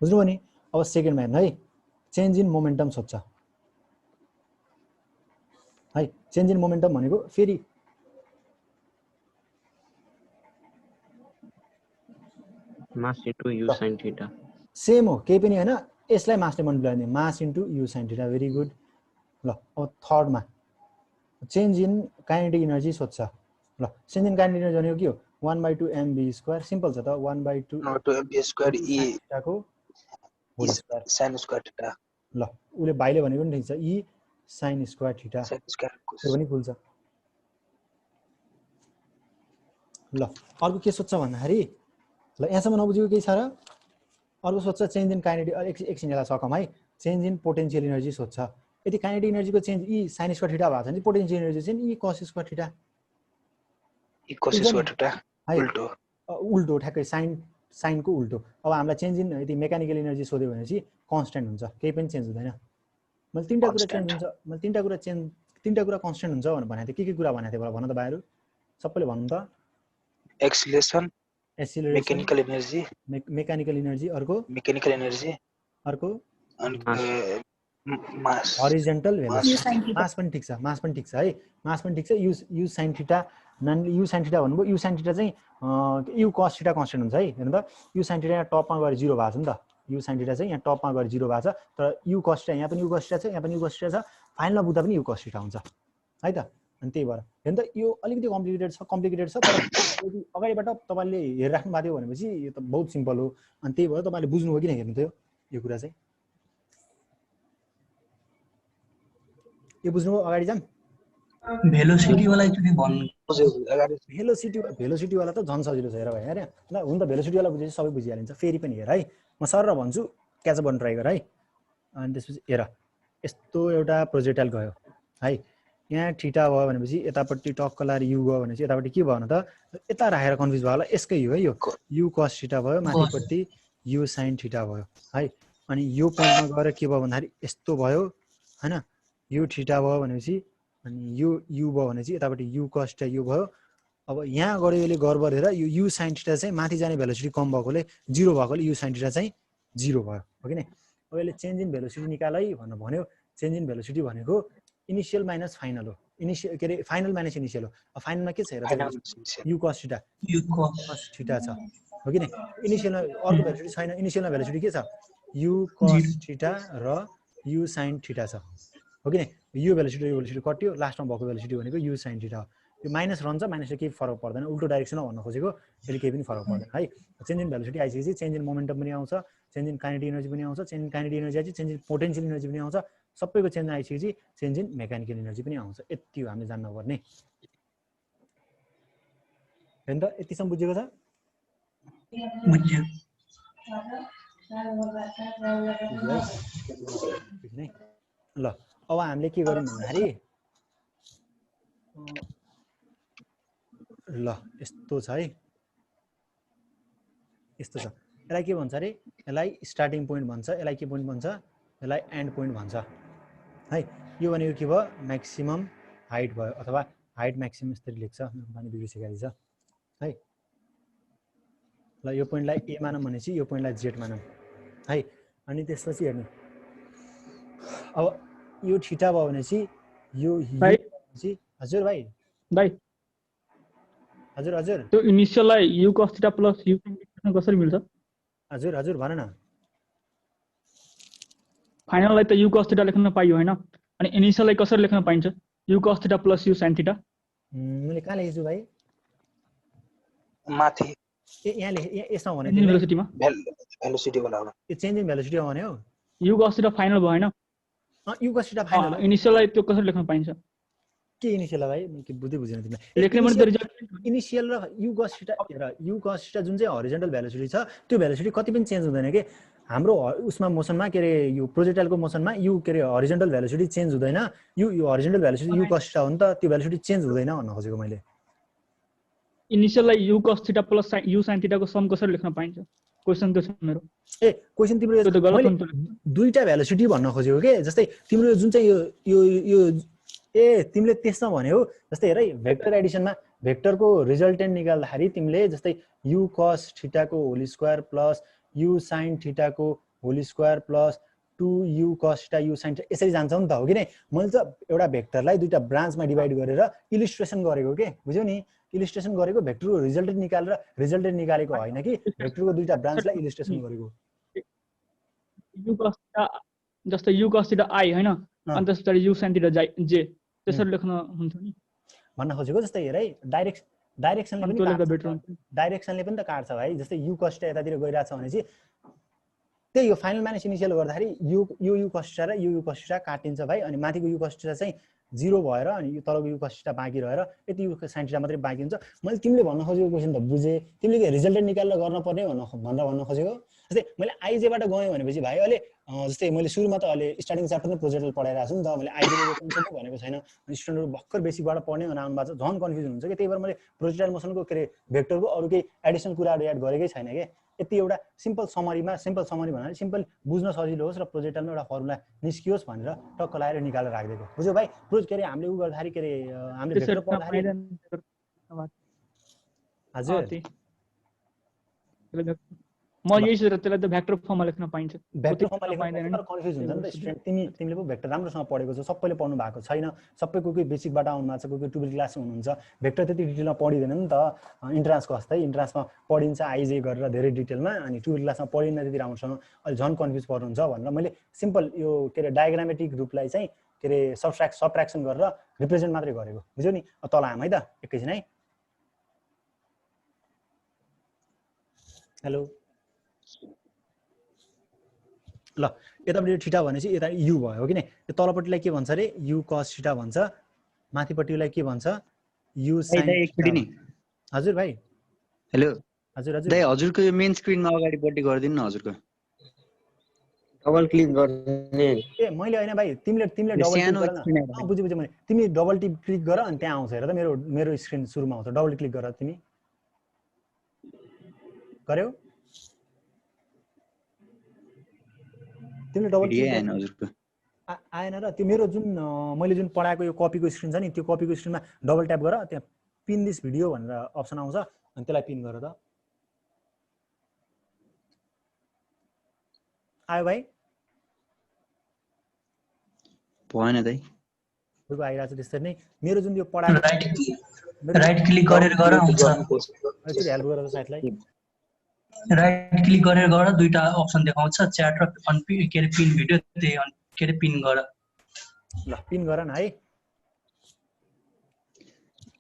बुझ्नुभयो नि? अब सेकेन्डमा हेर्नु है। चेन्ज इन मोमेन्टम सोध्छ है। चेन्ज इन मोमेन्टम भनेको फेरि मास into you sine theta same हो, केही पनि हैन। यसलाई मासले मल्टिप्लाई गर्ने, मास into you sine theta. Very good. ल अब थर्डमा चेन्ज इन काइनेटिक इनर्जी सोध्छ। ल चेन्ज इन काइनेटिक इनर्जी भनेको के हो? 1/2 mv²। सिम्पल छ त। 1/2 mv² e थीटाको whole square sin square theta. ल उले भाइले भनेको पनि ठीक छ, e sin square theta. sin square cos त्यो पनि खुल्छ। ल अर्को के सोध्छ भन्दाखेरि ल यहाँसम्म नबुझेको केही छ र? अर्को सोध्छ चेन्ज इन काइनेटिक। एकछिन यसलाई सकम है। चेन्ज इन पोटेन्शियल इनर्जी सोध्छ। यदि काइनेटिक इनर्जीको चेन्ज ई साइन स्क्वायर थीटा भएको छ भने पोटेन्शियल इनर्जी चाहिँ ई कस स्क्वायर थीटा। ई कस स्क्वायर थीटा उल्टो उल्टो ठ्याक्कै साइनको उल्टो। अब हामीलाई चेन्ज इन यदि मेकानिकल इनर्जी सोध्यो भनेपछि कन्स्ट्यान्ट हुन्छ, केही पनि चेन्ज हुँदैन। मैले तीनटा कुरा चेन्ज हुन्छ, मैले तीनटा कुरा कन्स्ट्यान्ट हुन्छ भनेर भनेको थिएँ। के कुरा भनेको थिएँ भन त भाइहरू सबैले भन्नु त? एक्सिलेरेसन, मेकानिकल इनर्जी, अर्को अनि मास हरिजन्टल भेलोसिटी। मास पनि ठीक छ, मास पनि ठीक छ है। मास पनि ठीक छ। You sine theta you sine theta भन्नुभयो। यु साइन थीटा चाहिँ यु कस थीटा कन्स्ट्यान्ट हुन्छ है। हेर्नु त यु साइन थीटा यहाँ टपमा गएर 0 भएको छ नि त। यु साइन थीटा चाहिँ यहाँ टपमा गएर 0 भएको छ, तर यु कस थीटा यहाँ पनि यु कस थीटा छ, यहाँ पनि यु कस थीटा छ। फाइनलमा बुझ्दा पनि यु कस थीटा हुन्छ है त। अनि त्यही भएर हेर्नु त यो अलिकति कम्प्लिकेटेड छ, तर यदि अगाडिबाट तपाईँले हेरिराख्नु भएको थियो भनेपछि यो त बहुत सिम्पल हो। अनि त्यही भएर तपाईँले बुझ्नुभयो कि हेर्नु थियो यो कुरा चाहिँ। यो बुझ्नुभयो? अगाडि जाम। भेलोसिटी वाला एकचोटि भन्नु। भेलोसिटी वाला त झन् सजिलो छ हेर भाइ। हेर ल हुन त भेलोसिटी वाला बुझेपछि सबै बुझिहालिन्छ। फेरि पनि हेर है, म सर र भन्छु क्याच अप गर्न ट्राई गर है। अनि त्यसपछि हेर यस्तो एउटा प्रोजेक्टाइल गयो है। यहाँ थीटा भयो भनेपछि यतापट्टि टक्क लाएर u गयो भनेपछि यतापट्टि के भयो त यता राखेर कन्फ्युज भयो होला यसकै हो है यो u cos थीटा भयो माथिपट्टि u sin थीटा भयो है अनि यो पोइन्टमा गएर के भयो भन्दाखेरि यस्तो भयो हैन u थीटा भयो भनेपछि अनि यो u भयो भनेपछि यतापट्टि u cos थीटा यो भयो अब यहाँ गरे यसले गडबड हेर यो u sin थीटा चाहिँ माथि जाने भेलोसिटी कम भएकोले 0 भएकोले u sin थीटा चाहिँ 0 भयो हो कि नै अब यसले चेन्ज इन भेलोसिटी निकाल है भनेर भन्यो चेन्ज इन भेलोसिटी भनेको इनिशियल माइनस फाइनल हो इनिशियल के रे फाइनल माइनस इनिशियल हो अब फाइनलमा के छ हेर u cos theta cos theta छ हो कि नै इनिशियलमा अर्को भेलोसिटी छैन इनिशियलमा भेलोसिटी के छ u cos थीटा र u sin थीटा छ हो कि नै यो भेलोसिटी कट्यो लास्टमा भएको भेलोसिटी भनेको u sin थीटा हो यो माइनस रहन्छ माइनसले केही फरक पर्दैन उल्टो डाइरेक्सनमा भन्न खोजेको यसले केही पनि फरक पर्दैन है चेन्ज इन भेलोसिटी आइसकेपछि चेन्ज इन मोमेन्टम पनि आउँछ चेन्ज इन काइनेटिक एनर्जी पनि आउँछ चेन्ज इन काइनेटिक एनर्जी आइसकेपछि चेन्ज इन पोटेन्शियल एनर्जी पनि आउँछ सबैको चेन्ज आइसकेपछि चेन्ज इन मेकानिकल एनर्जी पनि आउँछ यति हो हामीले जान्नुपर्ने हैन त यतिसम्म बुझेको छ ल अब हामीले के गर्यौं भन्दाखेरि ल यस्तो छ है यस्तो छ यसलाई के भन्छ रे यसलाई स्टार्टिङ पोइन्ट भन्छ यसलाई के पोइन्ट भन्छ यसलाई एन्ड पोइन्ट भन्छ है यो भनेको के भयो म्याक्सिमम हाइट भयो अथवा हाइट म्याक्सिमम यसरी लेख्छ पानी बिग्रिसकेको छ है ल यो पोइन्टलाई ए मानौँ भनेपछि यो पोइन्टलाई जेड मानौँ है अनि त्यसपछि हेर्नु अब यो थीटा भयो भनेपछि यो हजुर भाइ हजुर हजुर त्यो इनिशियललाई u cos theta plus u sin theta कसरी मिल्छ हजुर हजुर भन न फाइनललाई त u cos थीटा लेख्न पाइयो हैन अनि इनिशियललाई कसरी लेख्न पाइन्छ u cos theta plus u sin theta मैले कहाँ लेखेछु भाइ माथि ए यहाँ यसमा भने भेलोसिटीमा भेलोसिटी वाला हो यो चेन्ज इन भेलोसिटी हो भने हो u cos थीटा फाइनल भयो हैन u cos थीटा फाइनल इनिशियललाई त्यो कसरी लेख्न पाइन्छ के इनिशियल भाइ मैले के बुझ्दैन तिमीलाई लेख्ने भने त रिजल्ट इनिशियल र u cos थीटा हेर u cos थीटा जुन चाहिँ हरिजन्टल भेलोसिटी छ त्यो भेलोसिटी कति पनि चेन्ज हुँदैन के हाम्रो उसमा मोसनमा के रे यो प्रोजेक्टाइलको मोसनमा यु के रे हरिजन्टल भेलोसिटी चेन्ज हुँदैन यो horizontal velocity u cos theta हो नि त त्यो भेलोसिटी चेन्ज हुँदैन भन्न खोजेको मैले इनिशियललाई u cos theta plus u sin theta को सम कसरी लेख्न पाइन्छ क्वेशन त छ मेरो ए क्वेशन तिम्रो त्यो त गलत हो नि त दुईटा भेलोसिटी भन्न खोजेको के जस्तै तिम्रो जुन चाहिँ यो ए तिमीले त्यसमा भन्यौ जस्तै हेर है भेक्टर एडिसनमा भेक्टरको रिजल्टेन्ट निकाल्दाखेरि तिमीले जस्तै u cos थीटा को whole square plus u sin theta को whole square plus 2u cos theta u sin theta यसरी जान्छ नि त हो कि नै मैले त एउटा भेक्टरलाई दुईटा ब्रान्चमा डिभाइड गरेर इलिस्ट्रेसन गरेको के बुझ्यौ नि इलिस्ट्रेसन गरेको भेक्टरको रिजल्टेन्ट निकालेको हैन कि भेक्टरको दुईटा ब्रान्चलाई इलिस्ट्रेसन गरेको u cos थीटा जस्तै u cos थीटा i हैन अनि त्यसपछि u sin थीटा j त्यसरी लेख्न हुन्छ नि भन्न खोजेको जस्तै हेर है डाइरेक्सनले पनि त काट्छ भाइ जस्तै u cos थीटा यतातिर गइराछ भनेपछि त्यही हो फाइनल माइनस इनिशियल गर्दाखेरि u cos थीटा र u cos थीटा काटिन्छ भाइ अनि माथिको u cos थीटा चाहिँ 0 भएर अनि यो तलको u cos थीटा बाँकी रहेर यति u sin थीटा मात्रै बाँकी हुन्छ मैले तिमीले भन्न खोजेको क्वेशन त बुझे तिमीले के रिजल्टेन्ट निकालेर गर्न पर्ने भन्न खोजेको जस्तै मैले आइजे बाट गएँ भनेपछि भाइ अहिले जस्तै मैले सुरुमा त अहिले स्टार्टिङ च्याप्टरमै प्रोजेक्टल पढाइरहेको छु नि त मैले आइजे को कन्सेप्ट भनेको छैन अनि स्टुडेन्टहरु भक्कर बेसिकबाट पढ्ने भनेर आउनु भएको छ झन् कन्फ्युजन हुन्छ के त्यही भएर मैले प्रोजेक्टाइल मोसनको के रे भेक्टरको अरु केही एडिसनल कुराहरु एड गरेकै छैन के यति एउटा सिम्पल समरी भन्नाले सिम्पल बुझ्न सजिलो होस् र प्रोजेक्टलमा एउटा फर्मुला निस्कियोस् भनेर टक्क लाएर निकालेर राख्दिएको बुझ्यौ भाइ के रे हामीले उ गर्दाखेरि के रे हामीले भेक्टर पढ्दाखेरि हजुर म यही सोचेर त्यसलाई त भेक्टर फर्ममा लेख्न पाइन्छ भेक्टर फर्ममा लेख्न पाइदैन तर कन्फ्युज हुन्छ नि त स्टुडेन्ट तिमीले पो भेक्टर राम्रोसँग पढेको छ सबैले पढ्नु भएको छैन सबै कोही बेसिकबाट आउनु भएको छ कोही टुबल क्लास हुनुहुन्छ भेक्टर त्यति डिटेलमा पढिदैन नि त इन्ट्रान्सको जस्तै इन्ट्रान्समा पढिन्छ आइजे गरेर धेरै डिटेलमा अनि टुबल क्लासमा पढिन्न त्यति राम्रोसँग अहिले झन् कन्फ्युज पर्नुहुन्छ भनेर मैले सिम्पल यो के रे डायग्रामेटिक रूपलाई चाहिँ के रे सबट्र्याक्सन गरेर रिप्रेजेन्ट मात्रै गरेको बुझ्यौ नि तल आम है त एकैछिन है हेलो ल यतापट्टि थीटा भनेपछि यता u भयो हो कि नै यो तलपट्टिलाई के भन्छ रे u cos थीटा भन्छ माथिपट्टिलाई के भन्छ u sin थीटा हजुर भाइ हेलो हजुर दाइ हजुरको यो मेन स्क्रिनमा अगाडिपट्टि गरिदिनु न हजुरको डबल क्लिक गर्ने ए मैले होइन भाइ तिमीले यो डबल क्लिक सानो गर न screen हेर्दा अँ बुझेँ मैले तिमी डबल क्लिक गर अनि त्यहाँ आउँछ हेर त मेरो स्क्रिन सुरुमा आउँछ डबल क्लिक गर तिमी गर्यौ तिमीले डबल भिडियो क्लिक आएन हजुरको आएन र त्यो मेरो जुन मैले जुन पढाएको यो कपीको स्क्रिन छ नि त्यो कपीको स्क्रिनमा डबल ट्याप गर त्यहाँ पिन दिस भिडियो भनेर अप्सन आउँछ अनि त्यसलाई पिन गर त आयो भाइ भएन दाइ रुको आइरहेको छ त्यसरी नै मेरो जुन यो पढाएको राइट क्लिक गरेर गर हुन्छ एकचोटि हेल्प गर त साथीलाई राइट क्लिक गरेर गर दुईटा अप्सन देखाउँछ च्याट र के अरे पिन भिडियो त्यही के अरे पिन गर ल पिन गर न है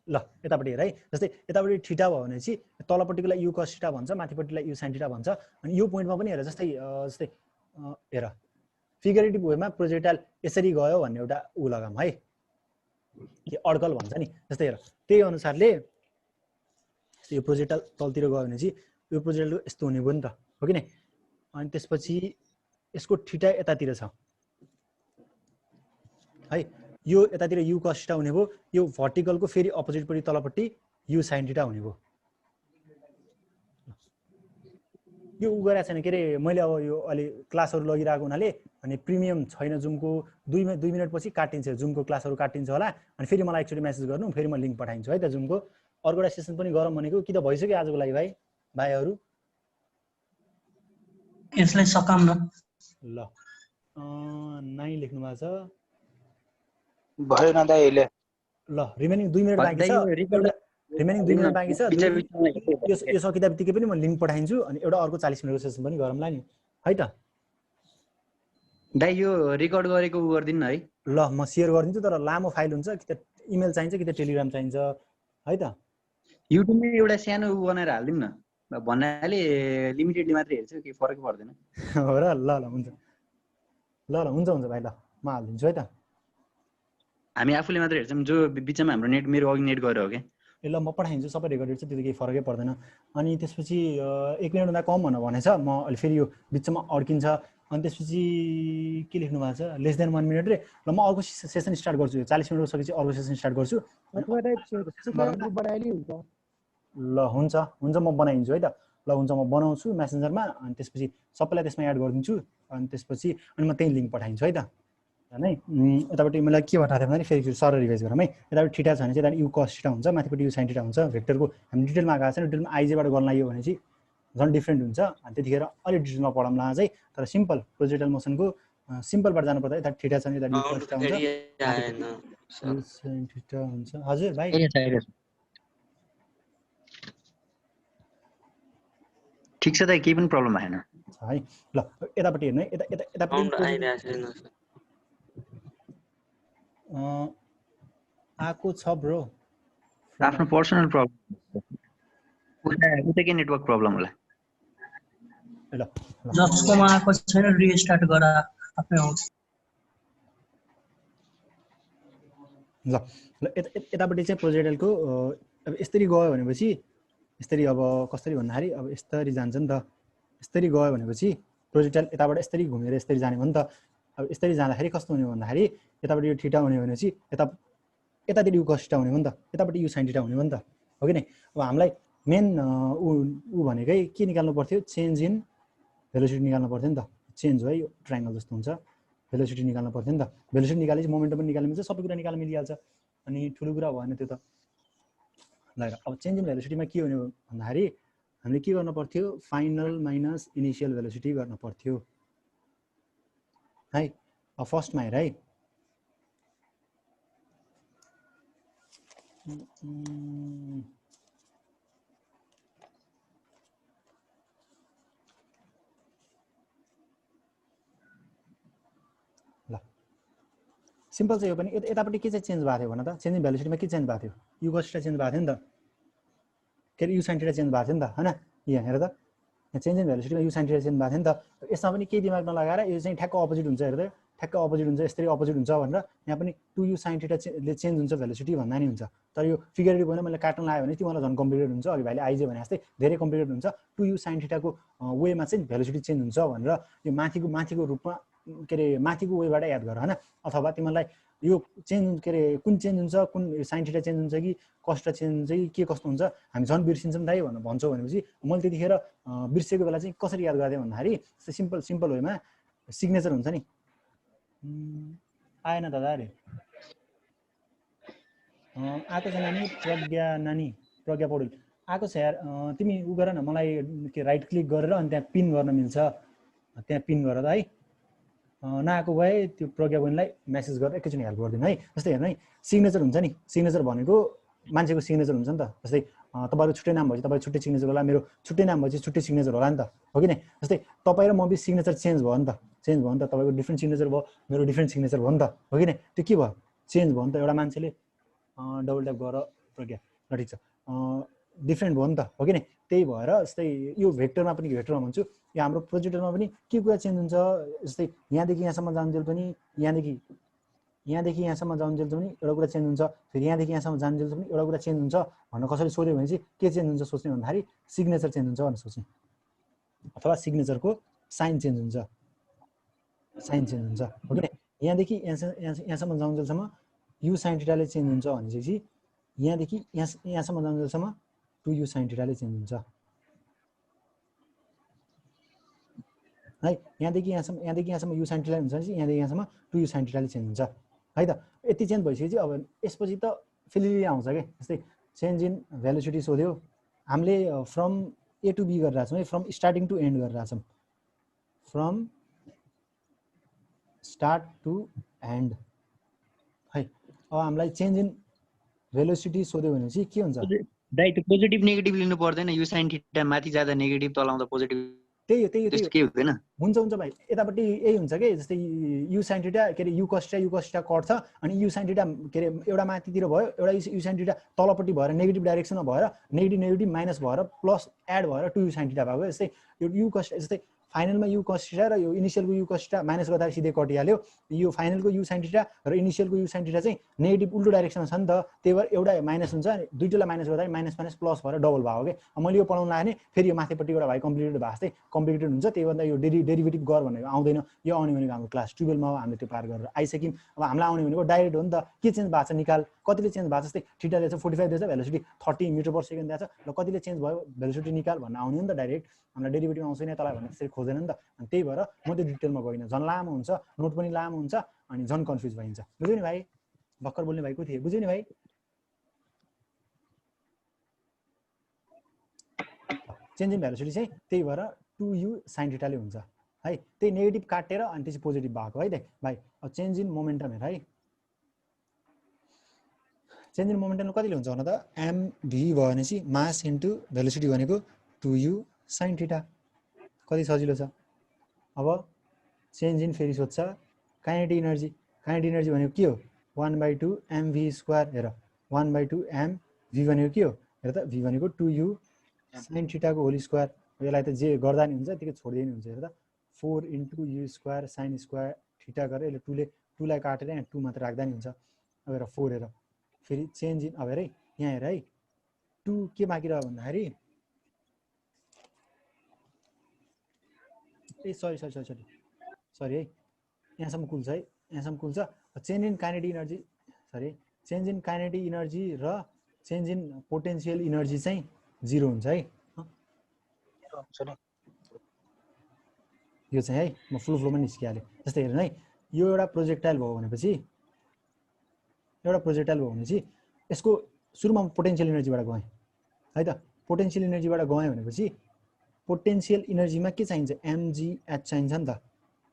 ल यतापट्टि हेर है जस्तै यतापट्टि ठिटा भयो भने चाहिँ तलपट्टिकोलाई यु कस ठिटा भन्छ माथिपट्टिलाई यु साइन ठिटा भन्छ अनि यो पोइन्टमा पनि हेर जस्तै हेर फिगरेटिभ वेमा प्रोजेक्टाइल यसरी गयो भन्ने एउटा ऊ लगाम है कि अड्कल भन्छ नि जस्तै हेर त्यही अनुसारले यो प्रोजेक्टाइल तलतिर गयो भने चाहिँ यो प्रोजेक्टाइल यस्तो हुने भयो नि त हो कि नै अनि त्यसपछि यसको ठिटा यतातिर छ है यो यतातिर यु कस ठिटा हुने भयो यो भर्टिकलको फेरि अपोजिटपट्टि तलपट्टि यु साइन ठिटा हुने भयो यो उ गरेको छैन के अरे मैले अब यो अलि क्लासहरू लगिरहेको हुनाले अनि प्रिमियम छैन जुमको 2 मिनटपछि काटिन्छ जुमको क्लासहरू काटिन्छ होला अनि फेरि मलाई एकचोटि मेसेज गर्नु फेरि म लिङ्क पठाइदिन्छु है त जुमको अर्को एउटा सेसन पनि गरौँ भनेको कि त भइसक्यो आजको लागि भाइहरू यसलाई सकाम न ल 9 लेख्नु भएको छ भयो न दाइ अहिले ल रिमेनिङ 2 मिनट बाँकी छ रिमेनिङ 2 मिनट बाँकी छ यो सकिँदा बित्तिकै पनि म लिङ्क पठाइदिन्छु अनि एउटा अर्को 40 मिनटको सेसन पनि गरौँला नि है त दाइ यो रेकर्ड गरेको उ गर्दिन है ल म सेयर गरिदिन्छु तर लामो फाइल हुन्छ कि त इमेल चाहिन्छ कि त टेलिग्राम चाहिन्छ है त युट्युबमा एउटा सानो उ बनाएर हालिदिउँ न भन्नाले लिमिटेडली मात्रै हेर्छु केही फरक पर्दैन हो र ल हुन्छ हुन्छ भाइ ल म हालिदिन्छु है त हामी आफूले मात्रै हेर्छौँ जो बिचमा हाम्रो नेट मेरो अघि नेट गएर हो क्या ए ल म पठाइदिन्छु सबै रेकर्डेड छ त्यो केही फरकै पर्दैन अनि त्यसपछि 1 मिनटभन्दा कम भनेछ म अहिले फेरि यो बिचमा अड्किन्छ अनि त्यसपछि के लेख्नु भएको छ लेस देन 1 मिनट रे ल म अर्को सेसन स्टार्ट गर्छु 40 मिनट सकेपछि अर्को सेसन स्टार्ट गर्छु ल हुन्छ म बनाइदिन्छु है त ल हुन्छ म बनाउँछु मेसेन्जरमा अनि त्यसपछि सबैलाई त्यसमा एड गरिदिन्छु अनि त्यसपछि अनि म त्यही लिङ्क पठाइदिन्छु है त है यतापट्टि मलाई के बताएको थियो भने फेरि सर रिभाइज गरौँ है यतापट्टि ठिटा छ भने चाहिँ यता यु कस ठिटा हुन्छ माथिपट्टि यु साइन ठिटा हुन्छ भेक्टरको हामी डिटेलमा गएको छैन डिटेलमा आइजेबाट गर्न लाग्यो भने चाहिँ झन् डिफ्रेन्ट हुन्छ अनि त्यतिखेर अलिक डिटेलमा पढाउँला चाहिँ तर सिम्पल प्रोजेक्टल मोसनको सिम्पलबाट जानुपर्दा यता ठिटा छ भने यता यु कस ठिटा हुन्छ हजुर भाइ ठिक छ दाइ केही पनि प्रब्लम आएन है ल यतापट्टि हेर्नु है यतापट्टि आएको छ ब्रो आफ्नो पर्सनल प्रब्लम उता के नेटवर्क प्रब्लम होला ल जसकोमा आएको छैन रिस्टार्ट गर आफै आउँछ ल यतापट्टि चाहिँ प्रोजेक्टलको अब यसरी गयो भनेपछि यसरी अब कसरी भन्दाखेरि अब यसरी जान्छ नि त यसरी गयो भनेपछि प्रोजेक्टल यताबाट यसरी घुमेर यसरी जाने हो नि त अब यसरी जाँदाखेरि कस्तो हुने भन्दाखेरि यतापट्टि यो ठिटा हुने भनेपछि यतातिर यु कस ठिटा हुने हो नि त यतापट्टि यु साइन ठिटा हुने हो नि त हो कि नै अब हामीलाई मेन ऊ भनेकै के निकाल्नु पर्थ्यो चेन्ज इन भेलोसिटी निकाल्नु पर्थ्यो नि त चेन्ज हो है यो ट्रायङ्गल जस्तो हुन्छ भेलोसिटी निकाल्नु पर्थ्यो नि त भेलोसिटी निकालेपछि मोमेन्टम पनि निकाल्नु मिल्छ सबै कुरा निकाल्नु मिलिहाल्छ अनि ठुलो कुरा भएन त्यो त ल अब चेन्ज इन भेलोसिटीमा के हुने भन्दाखेरि हामीले के गर्नु पर्थ्यो फाइनल माइनस इनिसियल भेलोसिटी गर्नु पर्थ्यो है अब फर्स्टमा हेर है ल सिम्पल चाहिँ यो पनि यतापट्टि के चाहिँ चेन्ज भएको थियो भन त चेन्ज इन भेलोसिटीमा के चेन्ज भएको थियो यु कस ठिटा चेन्ज भएको थियो नि त के अरे यु साइन ठिटा चेन्ज भएको थियो नि त हैन यहाँ हेर त चेन्ज इन भेलोसिटीमा यु साइन ठिटा चेन्ज भएको थियो नि त यसमा पनि केही दिमाग नलगाएर यो चाहिँ ठ्याक्क अपोजिट हुन्छ हेर त ठ्याक्क अपोजिट हुन्छ, यसरी अपोजिट हुन्छ भनेर यहाँ पनि 2u sin θ ले चेन्ज हुन्छ भेलोसिटी भन्दा नि हुन्छ। तर यो फिगरेटिभ होइन, मैले काट्न लाग्यो भने तिमीलाई झन् कम्प्लिकेटेड हुन्छ। अघि भाइले आइजे भने जस्तै धेरै कम्प्लिकेटेड हुन्छ। 2u sin θ को वेमा चाहिँ भेलोसिटी चेन्ज हुन्छ भनेर यो माथिको रूपमा के अरे माथिको वेबाट याद गर हैन। अथवा तिमीलाई यो चेन्ज के अरे कुन चेन्ज हुन्छ, कुन sin θ चेन्ज हुन्छ कि cos θ चेन्ज हुन्छ कि के कस्तो हुन्छ हामी झन् बिर्सिन्छौँ दाइ भनेर भन्छौ भनेपछि मैले त्यतिखेर बिर्सेको बेला चाहिँ कसरी याद गर्दै भन्दाखेरि सिम्पल वेमा सिग्नेचर हुन्छ नि। आएन दादा अरे आएको छ नानी प्रज्ञा पौडेल आएको छ यार। तिमी उ गर न, मलाई के राइट क्लिक गरेर अनि त्यहाँ पिन गर्न मिल्छ, त्यहाँ पिन गर है। नआएको भए त्यो प्रज्ञा बहिनीलाई मेसेज गरेर एकैचोटि हेल्प गरिदिनु है। जस्तै हेर्नु है, सिग्नेचर हुन्छ नि, सिग्नेचर भनेको मान्छेको सिग्नेचर हुन्छ नि त। जस्तै तपाईँको छुट्टै नाम भएपछि तपाईँ छुट्टै सिग्नेचर होला, मेरो छुट्टै नाम भएपछि छुट्टै सिग्नेचर होला नि त, हो कि नै? जस्तै तपाईँ र म बिच सिग्नेचर चेन्ज भयो नि त, तपाईँको डिफ्रेन्ट सिग्नेचर भयो, मेरो डिफ्रेन्ट सिग्नेचर भयो नि त, हो कि नै? त्यो के भयो? चेन्ज भयो नि त। एउटा मान्छेले डबल ट्याप गर प्रज्ञा, ल ठिक छ, डिफ्रेन्ट भयो नि त, हो कि नै? त्यही भएर जस्तै यो भेक्टरमा पनि भेक्टरमा भन्छु, यो हाम्रो प्रोजेक्टरमा पनि के कुरा चेन्ज हुन्छ। जस्तै यहाँदेखि यहाँसम्म जानुन्जेल पनि यहाँदेखि यहाँसम्म जानुन्जेल पनि एउटा कुरा चेन्ज हुन्छ, फेरि यहाँदेखि यहाँसम्म जानुन्जेल पनि एउटा कुरा चेन्ज हुन्छ भनेर कसरी सोध्यो भने चाहिँ के चेन्ज हुन्छ सोच्ने भन्दाखेरि सिग्नेचर चेन्ज हुन्छ भनेर सोच्ने, अथवा सिग्नेचरको साइन चेन्ज हुन्छ, हो कि नै? यहाँदेखि यहाँसम्म जानुन्जेलसम्म u sin θ ले चेन्ज हुन्छ भनेपछि यहाँदेखि यहाँसम्म जानुन्जेलसम्म 2u sin θ ले चेन्ज हुन्छ है। यहाँदेखि यहाँसम्म u sin θ हुन्छ भने यहाँदेखि यहाँसम्म 2u sin θ ले चेन्ज हुन्छ है त। यति चेन्ज भइसकेपछि अब यसपछि त फेरि आउँछ के। जस्तै चेन्ज इन भेलोसिटी सोध्यो, हामीले फ्रम ए टु बी गरिरहेको छौँ है, फ्रम स्टार्टिङ टु एन्ड गरिरहेको छौँ, फ्रम स्टार्ट टु एन्ड है। अब हामीलाई चेन्ज इन भेलोसिटी सोध्यो भने चाहिँ के हुन्छ दाइ? त्यो पोजिटिभ नेगेटिभ लिनु पर्दैन, u sin θ माथि जाँदा नेगेटिभ तल आउँदा पोजिटिभ, त्यही त्यस्तो के हुँदैन? हुन्छ भाइ, यतापट्टि यही हुन्छ कि। जस्तै u sin θ के अरे u cos θ कट्छ अनि u sin θ के अरे एउटा माथितिर भयो, एउटा u sin θ तलपट्टि भएर नेगेटिभ डाइरेक्सनमा भएर नेगेटिभ माइनस भएर प्लस एड भएर 2u sin θ भएको। जस्तै यो u cos जस्तै फाइनलमा u cos θ र यो इनिसियलको u cos θ माइनस गर्दा सिधै कटिहाल्यो। यो फाइनलको u sin θ र इनिसियलको u sin θ चाहिँ नेगेटिभ उल्टो डाइरेक्सनमा छ नि त, त्यही भएर एउटा माइनस हुन्छ अनि दुईटैलाई माइनस गर्दा माइनस प्लस भएर डबल भयो के। मैले यो पढाउन लाग्यो भने फेरि यो माथिपट्टिबाट भाइ कम्प्लिकेटेड भएको जस्तै कम्प्लिकेटेड हुन्छ, त्यही भन्दा यो डेरिभेटिभ गर भनेको आउँदैन। यो आउने भनेको हाम्रो क्लास 12 मा हामीले त्यो पार गरेर आइसक्यौँ। अब हामीलाई आउने भनेको डाइरेक्ट हो नि त, के चेन्ज भएको छ निकाल, कतिले चेन्ज भएको छ। जस्तै θ दिएछ 45 दिएछ, भेलोसिटी 30 मिटर पर सेकेन्ड दिएछ, ल कतिले चेन्ज भयो भेलोसिटी निकाल भन्न आउने नि त डाइरेक्ट। हामीलाई डेरिभेटिभ आउँछ नि तलाई भन्ने त्यसरी खोजेन नि त। अनि त्यही भएर म त्यो डिटेलमा गइनँ, झन् लामो हुन्छ, नोट पनि लामो हुन्छ अनि झन् कन्फ्युज भइन्छ। बुझ्यो नि भाइ? भर्खर बोल्ने भाइ को थिए, बुझ्यो नि भाइ? चेन्ज इन भेलोसिटी चाहिँ त्यही भएर 2u sin θ ले हुन्छ है। त्यही नेगेटिभ काटेर अनि त्यसपछि पोजिटिभ भएको है त भाइ। अब चेन्ज इन मोमेन्टम हेर है, चेन्ज इन मोमेन्टम कतिले हुन्छ भने त mv भयो भनेपछि मास इन्टु भेलोसिटी भनेको 2u sin θ। कति सजिलो छ। अब चेन्ज इन फेरि सोध्छ काइनेटिक एनर्जी, काइनेटिक एनर्जी भनेको के हो? 1/2 mv²। हेर 1/2 mv भनेको के हो? हेर त v भनेको 2u sin θ को होल स्क्वायर। यसलाई त जे गर्दा नि हुन्छ, त्यतिकै छोड्दै नि हुन्छ। हेर त 4 × u² sin स्क्वायर θ गरेर यसले 2 लाई काटेर यहाँ 2 मात्र राख्दा नि हुन्छ। अब हेर 4 हेर फेरि चेन्ज इन, अब हेर है यहाँ हेर है 2 के बाँकी रह्यो भन्दाखेरि ए सरी है, यहाँसम्म कुल्छ है, यहाँसम्म कुल्छ। Change in kinetic energy change in kinetic energy र चेन्ज इन पोटेन्सियल एनर्जी चाहिँ 0 हुन्छ है। यो चाहिँ है म फ्लोमा निस्किहालेँ। जस्तै हेर्नु है, यो एउटा प्रोजेक्टाइल भयो भनेपछि यसको सुरुमा पोटेन्सियल एनर्जीबाट गएँ है त। पोटेन्सियल एनर्जीबाट गएँ भनेपछि पोटेन्सियल एनर्जीमा के चाहिन्छ? mgh चाहिन्छ नि त,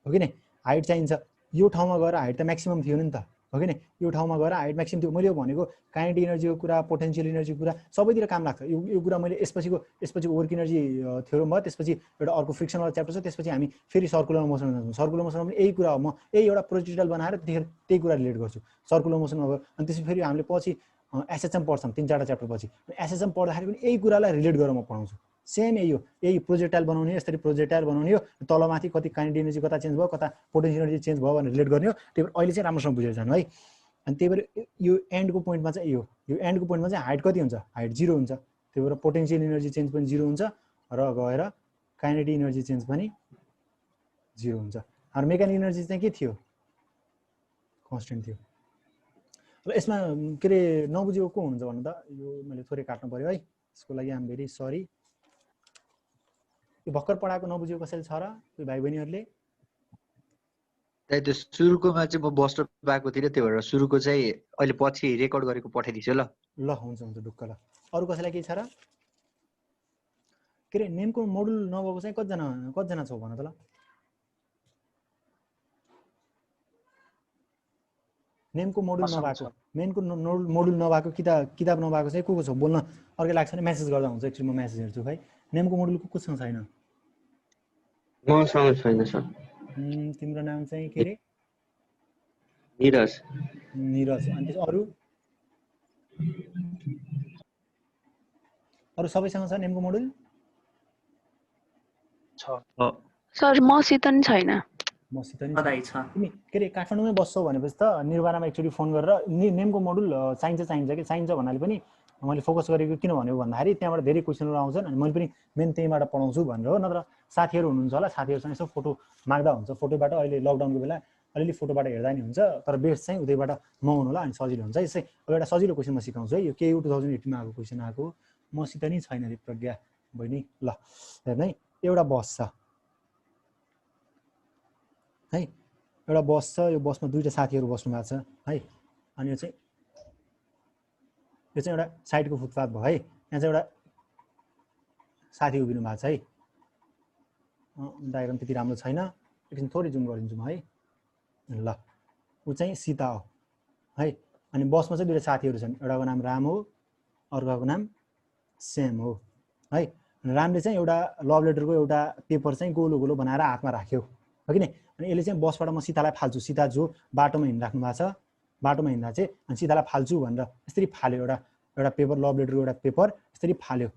हो कि नै? हाइट चाहिन्छ। यो ठाउँमा गएर हाइट त म्याक्सिमम थियो नि त, हो कि नै? यो ठाउँमा गएर हाइट म्याक्सिमम थियो। मैले यो भनेको काइनेटिक एनर्जीको कुरा, पोटेन्सियल एनर्जीको कुरा सबैतिर काम लाग्छ। यो कुरा मैले यसपछिको वर्क एनर्जी थ्योरम भयो, त्यसपछि एउटा अर्को फ्रिक्सनवाला च्याप्टर छ, त्यसपछि हामी फेरि सर्कुलर मोसनमा जान्छौँ। सर्कुलर मोसनमा पनि यही कुरा हो, म यही एउटा प्रोजेक्टाइल बनाएर त्यतिखेर त्यही कुरा रिलेट गर्छु सर्कुलर मोसनमा गयो। अनि त्यसपछि फेरि हामीले पछि एसएचएम पढ्छौँ 3-4 च्याप्टर पछि। एसएचएम पढ्दाखेरि पनि यही कुरालाई रिलेट गरेर म पढाउँछु। सेम यही प्रोजेक्टाइल बनाउने, यसरी प्रोजेक्टाइल बनाउने हो, तलमाथि कति काइनेटिक एनर्जी कता चेन्ज भयो, कता पोटेन्सियल एनर्जी चेन्ज भयो भनेर रिलेट गर्ने हो। त्यही भएर अहिले चाहिँ राम्रोसँग बुझेर जानु है। अनि त्यही भएर यो एन्डको पोइन्टमा चाहिँ यो एन्डको पोइन्टमा चाहिँ हाइट कति हुन्छ, हाइट 0 हुन्छ। त्यही भएर पोटेन्सियल एनर्जी चेन्ज पनि 0 हुन्छ र गएर काइनेटिक एनर्जी चेन्ज पनि 0 हुन्छ। र मेकानिकल एनर्जी चाहिँ के थियो, कन्स्टेन्ट थियो। र यसमा के अरे नबुझेको को हुन्छ भन्नु त, यो मैले थोरै काट्नु पर्यो है, यसको लागि आम भेरी सरी। यो भर्खर पढाएको नबुझेको कसैले छ र कोही भाइ बहिनीहरूले? त्यो सुरुकोमा चाहिँ म बस्न पाएको थिइनँ, त्यही भएर सुरुको चाहिँ अहिले पछि रेकर्ड गरेको पठाइदिन्छु ल। ल हुन्छ हुन्छ ढुक्क ल। अरू कसैलाई केही छ र? के अरे नेमको मोडुल नभएको चाहिँ कतिजना छौ भन त ल। नेमको मोडुल नभएको, मेनको मोडुल नभएको, किताब नभएको चाहिँ को छ बोल्न? अर्कै लाग्छ भने मेसेज गर्दा हुन्छ, एकछिन म मेसेज हेर्छु है। नेमको मोडुल कोसँग छैन? मसँग छैन सर। तिम्रो नाम चाहिँ के अरे? निरज। निरज। अनि त्यस अरू सबैसँग छ नेमको मोडुल? सर मसित नि छैन। मसित नि तिमी के अरे काठमाडौँमै बस्छौ भनेपछि त निर्वाणामा एकचोटि फोन गरेर नेमको मोडुल चाहिन्छ कि चाहिन्छ भन्नाले पनि मैले फोकस गरेको किन भन्यो भन्दाखेरि त्यहाँबाट धेरै क्वेसनहरू आउँछन् अनि मैले पनि मेन त्यहीँबाट पढाउँछु भनेर हो। नत्र साथीहरू हुनुहुन्छ होला, साथीहरूसँग यसो फोटो माग्दा हुन्छ। फोटोबाट अहिले लकडाउनको बेला अलिअलि फोटोबाट हेर्दा नि हुन्छ, तर बेस्ट चाहिँ उतैबाट मगाउनु होला अनि सजिलो हुन्छ। यसै अब एउटा सजिलो क्वेसन म सिकाउँछु है। यो केयु 2018 मा आएको क्वेसन आएको, मसित नि छैन रे प्रज्ञा बहिनी। ल हेर्नु है, एउटा बस छ है, एउटा बस छ। यो बसमा दुईवटा साथीहरू बस्नु भएको छ है। अनि यो चाहिँ एउटा साइडको फुटपाथ भयो है। यहाँ चाहिँ एउटा साथी उभिनु भएको छ है। डायग्राम त्यति राम्रो छैन, एकछिन थोरै जुम गरिदिन्छु म है। ल ऊ चाहिँ सीता हो है। अनि बसमा चाहिँ दुईवटा साथीहरू छन्, एउटाको नाम राम हो, अर्कोको नाम श्याम हो है। रामले चाहिँ एउटा लभ लेटरको एउटा पेपर चाहिँ गोलो गोलो बनाएर हातमा राख्यो हो कि नै। अनि यसले चाहिँ बसबाट म सीतालाई फाल्छु, सीता जो बाटोमा हिँडिराख्नु भएको छ, बाटोमा हिँड्दा चाहिँ अनि सीतालाई फाल्छु भनेर यसरी फाल्यो। एउटा पेपर, लभ लेटरको एउटा पेपर यसरी फाल्यो।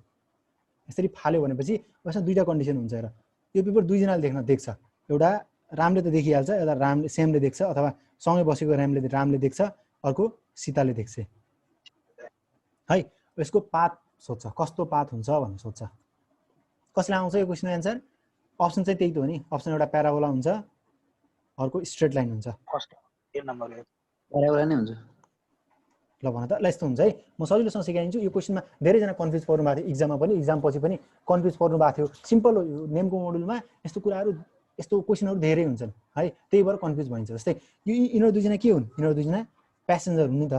यसरी फाल्यो भनेपछि यसमा दुईवटा कन्डिसन हुन्छ। र यो पेपर दुईजनाले देख्छ, एउटा रामले त देखिहाल्छ, एउटा श्यामले देख्छ, अथवा सँगै बसेको रामले देख्छ, अर्को सीताले देख्छ है। यसको पाथ सोध्छ, कस्तो पाथ हुन्छ भनेर सोध्छ। कसले आउँछ यो क्वेसनको एन्सर? अप्सन चाहिँ त्यही त हो नि। अप्सन एउटा प्याराबोला हुन्छ, अर्को स्ट्रेट लाइन हुन्छ। प्याराबोला नै हुन्छ। ल भन त, ल यस्तो हुन्छ है। म सजिलोसँग सिकाइदिन्छु। यो क्वेसनमा धेरैजना कन्फ्युज पर्नु भएको थियो, इक्जाममा पनि, इक्जाम पछि पनि कन्फ्युज पर्नु भएको थियो। सिम्पल हो, यो नेमको मोडुलमा यस्तो कुराहरू, यस्तो क्वेसनहरू धेरै हुन्छन् है। त्यही भएर कन्फ्युज भइन्छ। जस्तै यो यिनीहरू दुईजना के हुन्? यिनीहरू दुईजना प्यासेन्जर हुन् नि त।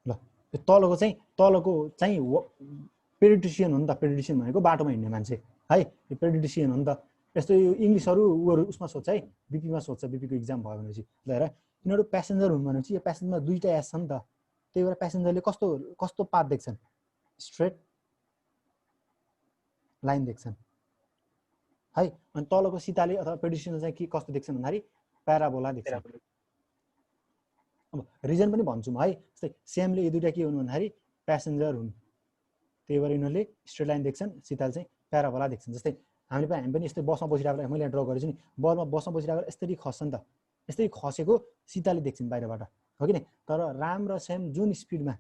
ल यो तलको चाहिँ पेडिट्रिसियन हो नि त। पेडिट्रिसियन भनेको बाटोमा हिँड्ने मान्छे है। यो पेडिट्रिसियन हो नि त। यस्तो यो इङ्ग्लिसहरू उहरू उसमा सोध्छ है, बिपीमा सोध्छ, बिपीको इक्जाम भयो भनेपछि। ल हेर, यिनीहरू प्यासेन्जर हुन् भनेपछि यो प्यासेन्जरमा दुईवटा एस छ नि त। त्यही भएर प्यासेन्जरले कस्तो पाथ देख्छन्? स्ट्रेट लाइन देख्छन् है। अनि तलको सीताले अथवा पेडिट्रिसियनले चाहिँ के कस्तो देख्छन् भन्दाखेरि प्याराबोला देख्छन्। अब रिजन पनि भन्छु म है। जस्तै श्यामले यो दुईवटा के हुन् भन्दाखेरि प्यासेन्जर हुन्, त्यही भएर यिनीहरूले स्ट्रेट लाइन देख्छन्, सीताले चाहिँ प्याराबोला देख्छन्। जस्तै हामी पनि यस्तै बसमा बसिरहेको, मैले ड्र गरेको छु नि, बसमा बसिरहेको यसरी खस्छ नि त। यसरी खसेको सीताले देख्छन् बाहिरबाट हो कि नै। तर राम र श्याम जुन स्पिडमा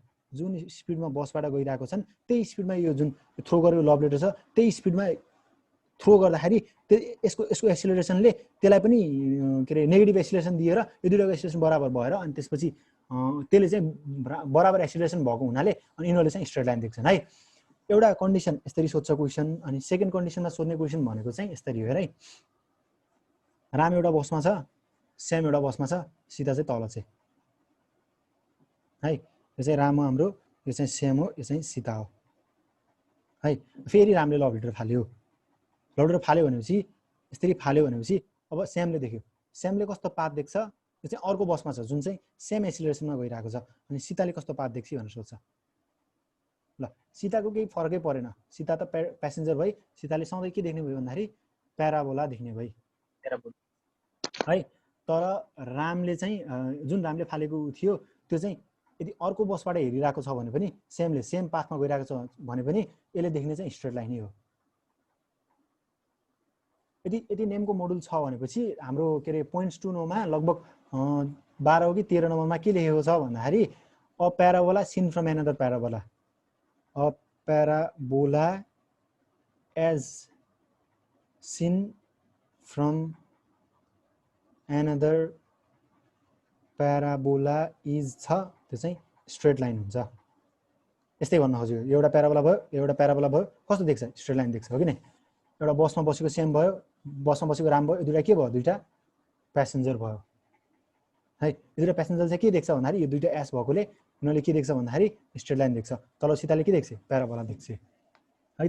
बसबाट गइरहेको छन्, त्यही स्पिडमा यो जुन थ्रो गरेको लभ लेटर छ, त्यही स्पिडमा थ्रो गर्दाखेरि यसको एक्सिलरेसनले त्यसलाई पनि के अरे नेगेटिभ एक्सिलरेसन दिएर यो दुईवटाको एक्सिलरेसन बराबर भएर अनि त्यसपछि त्यसले चाहिँ बराबर एक्सिलरेसन भएको हुनाले अनि यिनीहरूले चाहिँ स्ट्रेट लाइन देख्छन् है। एउटा कन्डिसन यसरी सोध्छ क्वेसन। अनि सेकेन्ड कन्डिसनमा सोध्ने क्वेसन भनेको चाहिँ यसरी हो है। राम एउटा बसमा छ, श्याम एउटा बसमा छ, सीता चाहिँ तल छ है। यो चाहिँ राम हो हाम्रो, यो चाहिँ श्याम हो, यो चाहिँ सीता हो है। फेरि रामले लभ लेटर फाल्यो। लभ लेटर फाल्यो भनेपछि यसरी फाल्यो भनेपछि अब श्यामले देख्यो। श्यामले कस्तो पाथ देख्छ? यो चाहिँ अर्को बसमा छ जुन चाहिँ सेम एक्सिलरेसनमा गइरहेको छ। अनि सीताले कस्तो पाथ देख्छ भनेर सोध्छ। ल सीताको केही फरकै परेन, सीता त प्यासेन्जर भई, सीताले सधैँ के देख्ने भयो भन्दाखेरि प्याराबोला देख्ने भई है। तर रामले चाहिँ जुन रामले फालेको थियो त्यो चाहिँ यदि अर्को बसबाट हेरिरहेको छ भने पनि सेम पाथमा गइरहेको छ भने पनि यसले देख्ने चाहिँ स्ट्रेट लाइन नै हो। यदि नेमको मोडुल छ भनेपछि हाम्रो के अरे पोइन्ट्स 2 मा लगभग 12 हो कि 13 नम्बरमा के लेखेको छ भन्दाखेरि a parabola seen from another parabola, a parabola as seen from another parabola is छ, त्यो चाहिँ स्ट्रेट लाइन हुन्छ। यस्तै भन्न खोजेको, एउटा प्याराबोला भयो एउटा प्याराबोला भयो, कस्तो देख्छ? स्ट्रेट लाइन देख्छ, हो कि नै? एउटा बसमा बसेको सेम भयो, बसमा बसेको राम भयो, यो दुईटा के भयो? दुईटा प्यासेन्जर भयो है। यो दुईटा प्यासेन्जर चाहिँ के देख्छ भन्दाखेरि यो दुईटा एस भएकोले उनीहरूले के देख्छ भन्दाखेरि स्ट्रेट लाइन देख्छ। तल सिताले के देख्छ? प्याराबोला देख्छ है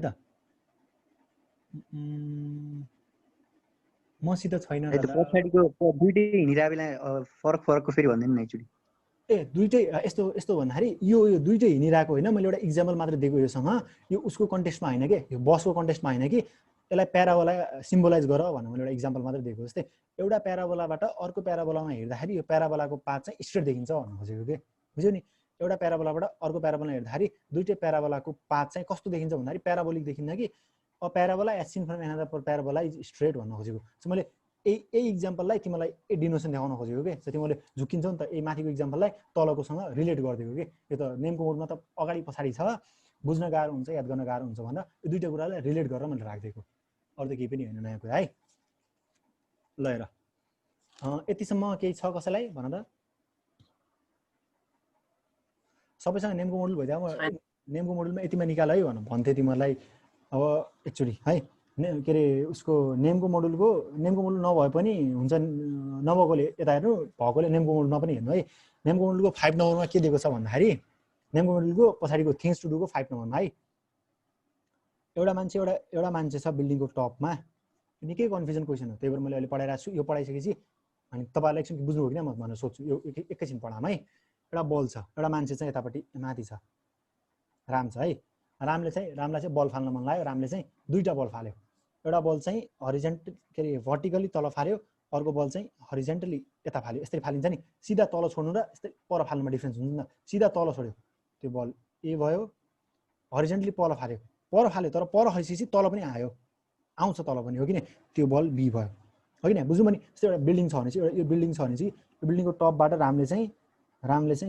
त। मसित छैन पछाडिको दुईटै हिँडिरहेको बेला फरकको फेरि भन्दैन न एकचोटि। दुईटै यस्तो भन्दाखेरि यो दुईटै हिँडिरहेको होइन, मैले एउटा इक्जाम्पल मात्र दिएको योसँग, यो उसको कन्टेस्टमा होइन कि, यो बसको कन्टेस्टमा होइन कि, यसलाई प्याराबोला सिम्बोलाइज गर भनेर मैले एउटा इक्जाम्पल मात्र दिएको। जस्तै एउटा प्याराबोलाबाट अर्को प्याराबोलामा हेर्दाखेरि यो प्याराबोलाको पाथ चाहिँ स्ट्रेट देखिन्छ भन्न खोजेको के, बुझ्यो नि? एउटा प्याराबोलाबाट अर्को प्याराबोला हेर्दाखेरि दुईटै प्याराबोलाको पाथ चाहिँ कस्तो देखिन्छ भन्दाखेरि प्याराबोलिक देखिन्न कि, a parabola as seen from another parabola is straight भन्न खोजेको। सो मैले यही इक्जाम्पललाई तिमीलाई डिनोसन देखाउन खोजेको के। सो तिमीले झुकिन्छौ नि त, यही माथिको इक्जाम्पललाई तलकोसँग रिलेट गरिदिएको कि, यो त नेमको मोडमा त अगाडि पछाडि छ, बुझ्न गाह्रो हुन्छ, याद गर्न गाह्रो हुन्छ भनेर यो दुईटा कुरालाई रिलेट गरेर मैले राखिदिएको, अरू त केही पनि होइन नयाँ कुरा है। ल हेर, यतिसम्म केही छ कसैलाई भन त? सबैसँग नेमको मोडल भइदियो, नेमको मोडलमा यतिमा निकाल है भन्थे तिमीहरूलाई। अब एकचोटि है, के अरे उसको नेमको मोडल नभए पनि हुन्छ, नभएकोले यता हेर्नु, भएकोले नेमको मोडलमा पनि हेर्नु है। नेमको मोडलको 5 नम्बरमा के दिएको छ भन्दाखेरि नेमको मोडलको पछाडिको थिङ्स टु डुको 5 नम्बरमा है, एउटा मान्छे छ बिल्डिङको टपमा। निकै कन्फ्युजन क्वेसन हो, त्यही भएर मैले अहिले पढाइरहेको छु। यो पढाइसकेपछि अनि तपाईँहरूलाई एकछिन बुझ्नु हो कि म भनेर सोध्छु, यो एकैछिन पढाम है। एउटा बल छ, एउटा मान्छे चाहिँ यतापट्टि माथि छ, राम छ है। रामलाई चाहिँ बल फाल्न मन लाग्यो, रामले चाहिँ दुईटा बल फाल्यो। एउटा बल चाहिँ हरिजेन्टल के अरे भर्टिकली तल फाल्यो, अर्को बल चाहिँ हरिजेन्टली यता फाल्यो। यसरी फालिन्छ नि, सिधा तल छोड्नु र यस्तै पर फाल्नुमा डिफ्रेन्स हुन्छ नि त। सिधा तल छोड्यो त्यो बल ए भयो, हरिजेन्टली पर फाल्यो तर पर खसेपछि तल पनि आउँछ तल पनि, हो कि नै? त्यो बल बी भयो, हो कि नै? बुझ्नु पनि यस्तो एउटा बिल्डिङ छ भने चाहिँ, यो बिल्डिङ छ भने चाहिँ यो बिल्डिङको टपबाट रामले चाहिँ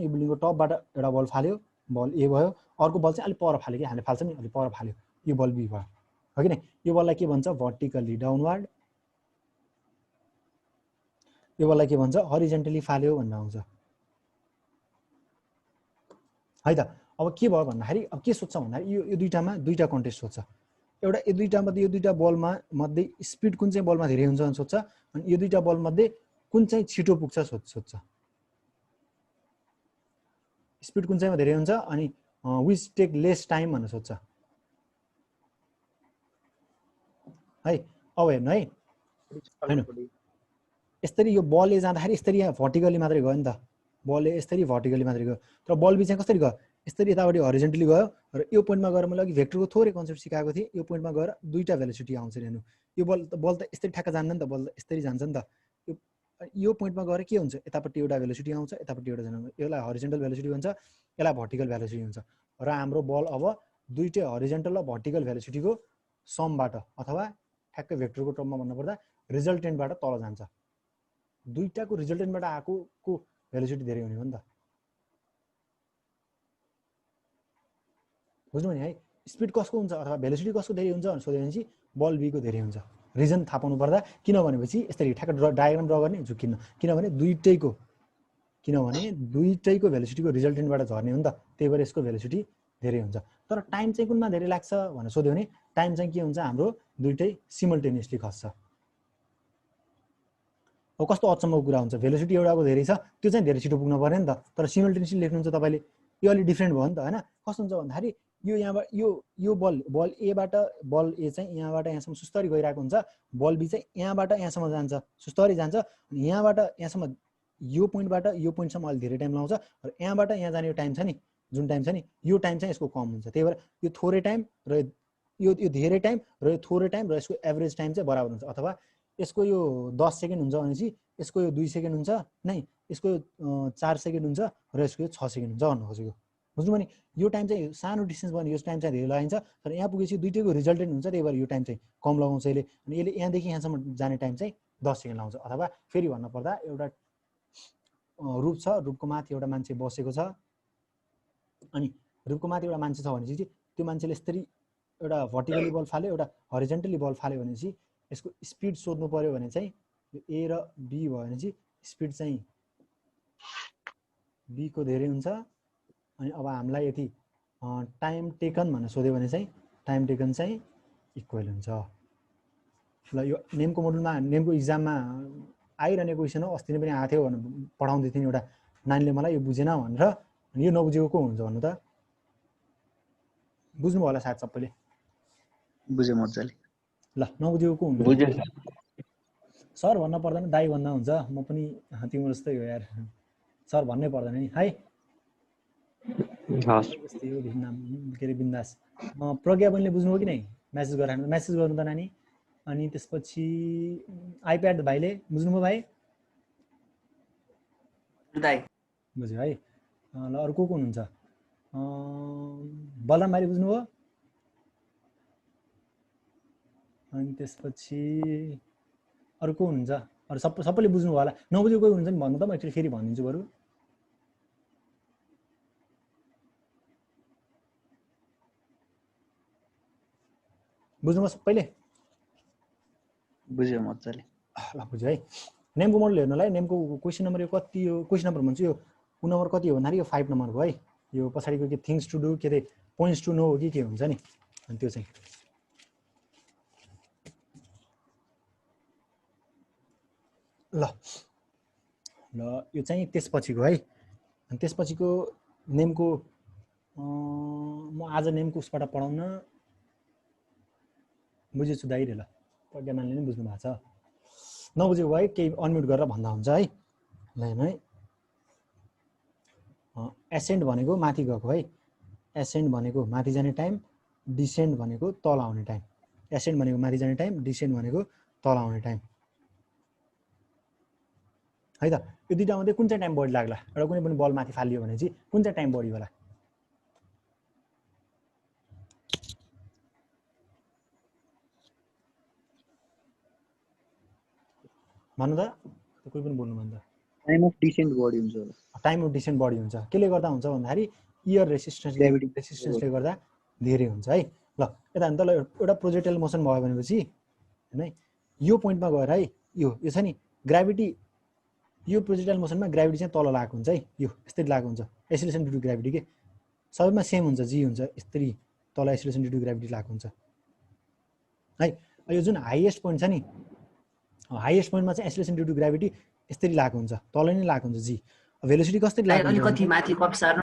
यो बिल्डिङको टपबाट एउटा बल फाल्यो, बल ए भयो। अर्को बल चाहिँ अलिक पर फाल्यो कि, हामीले फाल्छ नि, अलिक पर फाल्यो, यो बल बी भयो, हो कि नै? यो बललाई के भन्छ? Vertically downward. यो बललाई के भन्छ? हरिजेन्टली फाल्यो भनेर आउँछ है त। अब के भयो भन्दाखेरि अब के सोध्छ भन्दाखेरि यो दुईटामा दुईटा कन्टेस्ट सोध्छ। एउटा यो दुईटा बलमा मध्ये स्पिड कुन चाहिँ बलमा धेरै हुन्छ भनेर सोध्छ, अनि यो दुईटा बल मध्ये कुन चाहिँ छिटो पुग्छ सोध्छ। स्पिड कुन चाहिँमा धेरै हुन्छ अनि विच टेक लेस टाइम भनेर सोध्छ है। अब हेर्नु है, हैन यसरी यो बलले जाँदाखेरि यसरी यहाँ भर्टिकली मात्रै गयो नि त, बलले यसरी भर्टिकली मात्रै गयो। तर बल बी चाहिँ कसरी गयो? यसरी यतापट्टि हरिजेन्टली गयो र यो पोइन्टमा गएर मैले अघि भेक्टरको थोरै कन्सेप्ट सिकाएको थिएँ। यो पोइन्टमा गएर दुईटा भेलोसिटी आउँछ हेर्नु। यो बल त यसरी ठ्याक्क जान्दैन नि त, बल यसरी जान्छ नि त। यो पोइन्टमा गएर के हुन्छ? यतापट्टि एउटा भेलोसिटी आउँछ, यतापट्टि एउटा जान्छ। यसलाई हरिजेन्टल भेलोसिटी भन्छ, यसलाई भर्टिकल भेलोसिटी हुन्छ। र हाम्रो बल अब दुईटै हरिजेन्टल र भर्टिकल भेलोसिटीको समबाट अथवा ठ्याक्कै भेक्टरको टर्ममा भन्नुपर्दा रिजल्टेन्टबाट तल जान्छ। दुईटाको रिजल्टेन्टबाट आएकोको भेलोसिटी धेरै हुने हो नि त, बुझ्नु नि है। स्पिड कसको हुन्छ अथवा भेलोसिटी कसको धेरै हुन्छ भनेर सोध्यो भने चाहिँ बल बीको धेरै हुन्छ। रिजन थाहा पाउनु पर्दा, किनभनेपछि यसरी ठ्याक्क डायग्राम ड्र गर्ने झुकिन्न, किनभने दुईटैको भेलोसिटीको रिजल्टेन्टबाट झर्ने हो नि त, त्यही भएर यसको भेलोसिटी धेरै हुन्छ। तर टाइम चाहिँ कुनमा धेरै लाग्छ भनेर सोध्यो भने टाइम चाहिँ के हुन्छ? हाम्रो दुईटै सिमल्टेनियसली खस्छ। अब कस्तो अचम्मको कुरा हुन्छ, भेलोसिटी एउटाको धेरै छ, त्यो चाहिँ धेरै छिटो पुग्न पर्यो नि त, तर सिमल्टेनियसली लेख्नुहुन्छ तपाईँले, यो अलिक डिफ्रेन्ट भयो नि त, होइन? कस्तो हुन्छ भन्दाखेरि यो यहाँबाट यो बल एबाट बल ए चाहिँ यहाँबाट यहाँसम्म सुस्तरी गइरहेको हुन्छ, बल बी चाहिँ यहाँबाट यहाँसम्म जान्छ, सुस्तरी जान्छ। यहाँबाट यहाँसम्म यो पोइन्टबाट यो पोइन्टसम्म अलिक धेरै टाइम लाउँछ, र यहाँबाट यहाँ जाने यो टाइम छ नि, जुन टाइम छ नि, यो टाइम चाहिँ यसको कम हुन्छ। त्यही भएर यो थोरै टाइम र यो धेरै टाइम र यो थोरै टाइम र यसको एभरेज टाइम चाहिँ बराबर हुन्छ। अथवा यसको यो 10 सेकेन्ड हुन्छ भने चाहिँ यसको यो 2 सेकेन्ड हुन्छ नै, यसको 4 सेकेन्ड हुन्छ र यसको यो 6 सेकेन्ड हुन्छ भन्नु खोजेको। बुझ्नु भने यो टाइम चाहिँ सानो डिस्टेन्स भयो भने यो टाइम चाहिँ धेरै लगाइन्छ, तर यहाँ पुगेपछि दुईटैको रिजल्टेन्ट हुन्छ, त्यही भएर यो टाइम चाहिँ कम लगाउँछ यसले। अनि यसले यहाँदेखि यहाँसम्म जाने टाइम चाहिँ 10 सेकेन्ड लाउँछ। अथवा फेरि भन्न पर्दा एउटा रूप छ, रूपको माथि एउटा मान्छे बसेको छ, अनि रूपको माथि एउटा मान्छे छ भनेपछि त्यो मान्छेले यसरी एउटा भर्टिकली बल फाल्यो, एउटा हरिजेन्टली बल फाल्यो भनेपछि यसको स्पिड सोध्नु पर्यो भने चाहिँ ए र बी भयो भने चाहिँ स्पिड चाहिँ बी को धेरै हुन्छ। अनि अब हामीलाई यति टाइम टेकन भनेर सोध्यो भने चाहिँ टाइम टेकन चाहिँ इक्वल हुन्छ। ल यो नेमको मोडुलमा नेमको इक्जाममा आइरहने क्वेसन हो, अस्ति नै पनि आएको थियो भनेर पढाउँदै थिएँ एउटा नानीले मलाई यो बुझेन भनेर। यो नबुझेको को हुन्छ भन्नु त? बुझ्नुभयो होला सायद सबैले। बुझे मजाले। ल नबुझेको को हुन्छ? बुझ्यो सर भन्न पर्दैन, दाई भन्दा हुन्छ। म पनि तिम्रो जस्तै हो यार, सर भन्नै पर्दैन नि है। यस्तै हो के अरे बिन्दास। प्रज्ञा बहिनीले बुझ्नुभयो कि नै? म्यासेज गराउनु, म्यासेज गर्नु त नानी। अनि त्यसपछि आइप्याड भाइले बुझ्नुभयो भाइ? बुझ्यो है। ल अरू को हुनुहुन्छ? बलराम भाइले बुझ्नुभयो? अनि त्यसपछि अरू को हुनुहुन्छ? अरू सबैले बुझ्नुभयो होला। नबुझेको कोही हुन्छ नि भन्नु त, म एकचोटि फेरि भनिदिन्छु बरु। बुझ्नुभयो सबैले? बुझ्यो मजाले। ल बुझ्यो है। नेमको मोडल हेर्नलाई नेमको क्वेसन नम्बर यो कति हो? क्वेसन नम्बर भन्छु यो नम्बर कति हो भन्दाखेरि यो 5 नम्बर हो है। यो पछाडिको के थिङ्स टु डु के अरे पोइन्ट्स टु नो हो कि के हुन्छ नि, अनि त्यो चाहिँ ल ल यो चाहिँ त्यसपछिको है। अनि त्यसपछिको नेमको म आज नेमको उसबाट पढाउन बुझेछु दाइरे। ल प्रज्ञामानले नै बुझ्नु भएको छ, नबुझेको है केही अनम्युट गरेर भन्दा हुन्छ है। ल हेर्नु है, एसेन्ड भनेको माथि गएको है। एसेन्ड भनेको माथि जाने टाइम, डिसेन्ड भनेको तल आउने टाइम। एसेन्ड भनेको माथि जाने टाइम, डिसेन्ड भनेको तल आउने टाइम है त। यो दुईटा मध्ये कुन चाहिँ टाइम बढी लाग्ला? एउटा कुनै पनि बल माथि फालियो भने चाहिँ कुन चाहिँ टाइम बढी होला? भन्नु त, कोही पनि बोल्नु भन्दा। टाइम अफ डिसेन्ट बढी हुन्छ होला। टाइम अफ डिसेन्ट बढी हुन्छ। केले गर्दा हुन्छ भन्दाखेरि इयर रेसिस्टेन्सले गर्दा धेरै हुन्छ है। ल यता हामी त ल एउटा प्रोजेक्टाइल मोसन भयो भनेपछि हैन, यो पोइन्टमा गएर है यो छ नि ग्राभिटी, यो प्रोजेक्टाइल मोसनमा ग्राभिटी चाहिँ तल लागेको हुन्छ है। यो यस्तै लागेको हुन्छ, एसिलेसन ड्यु टु ग्राभिटी के सबैमा सेम हुन्छ, जी हुन्छ, यस्तरी तल एसिलेसन ड्यु टु ग्राभिटी लागेको हुन्छ है। यो जुन हाइएस्ट पोइन्ट छ नि, हाइएस्ट पोइन्टमा चाहिँ एसिलेसन ड्यु टु ग्राभिटी यसरी लागेको हुन्छ, तल नै लागेको हुन्छ जी। भेलोसिटी कसरी लागेको हुन्छ? अलिकति माथि कप सार्नु।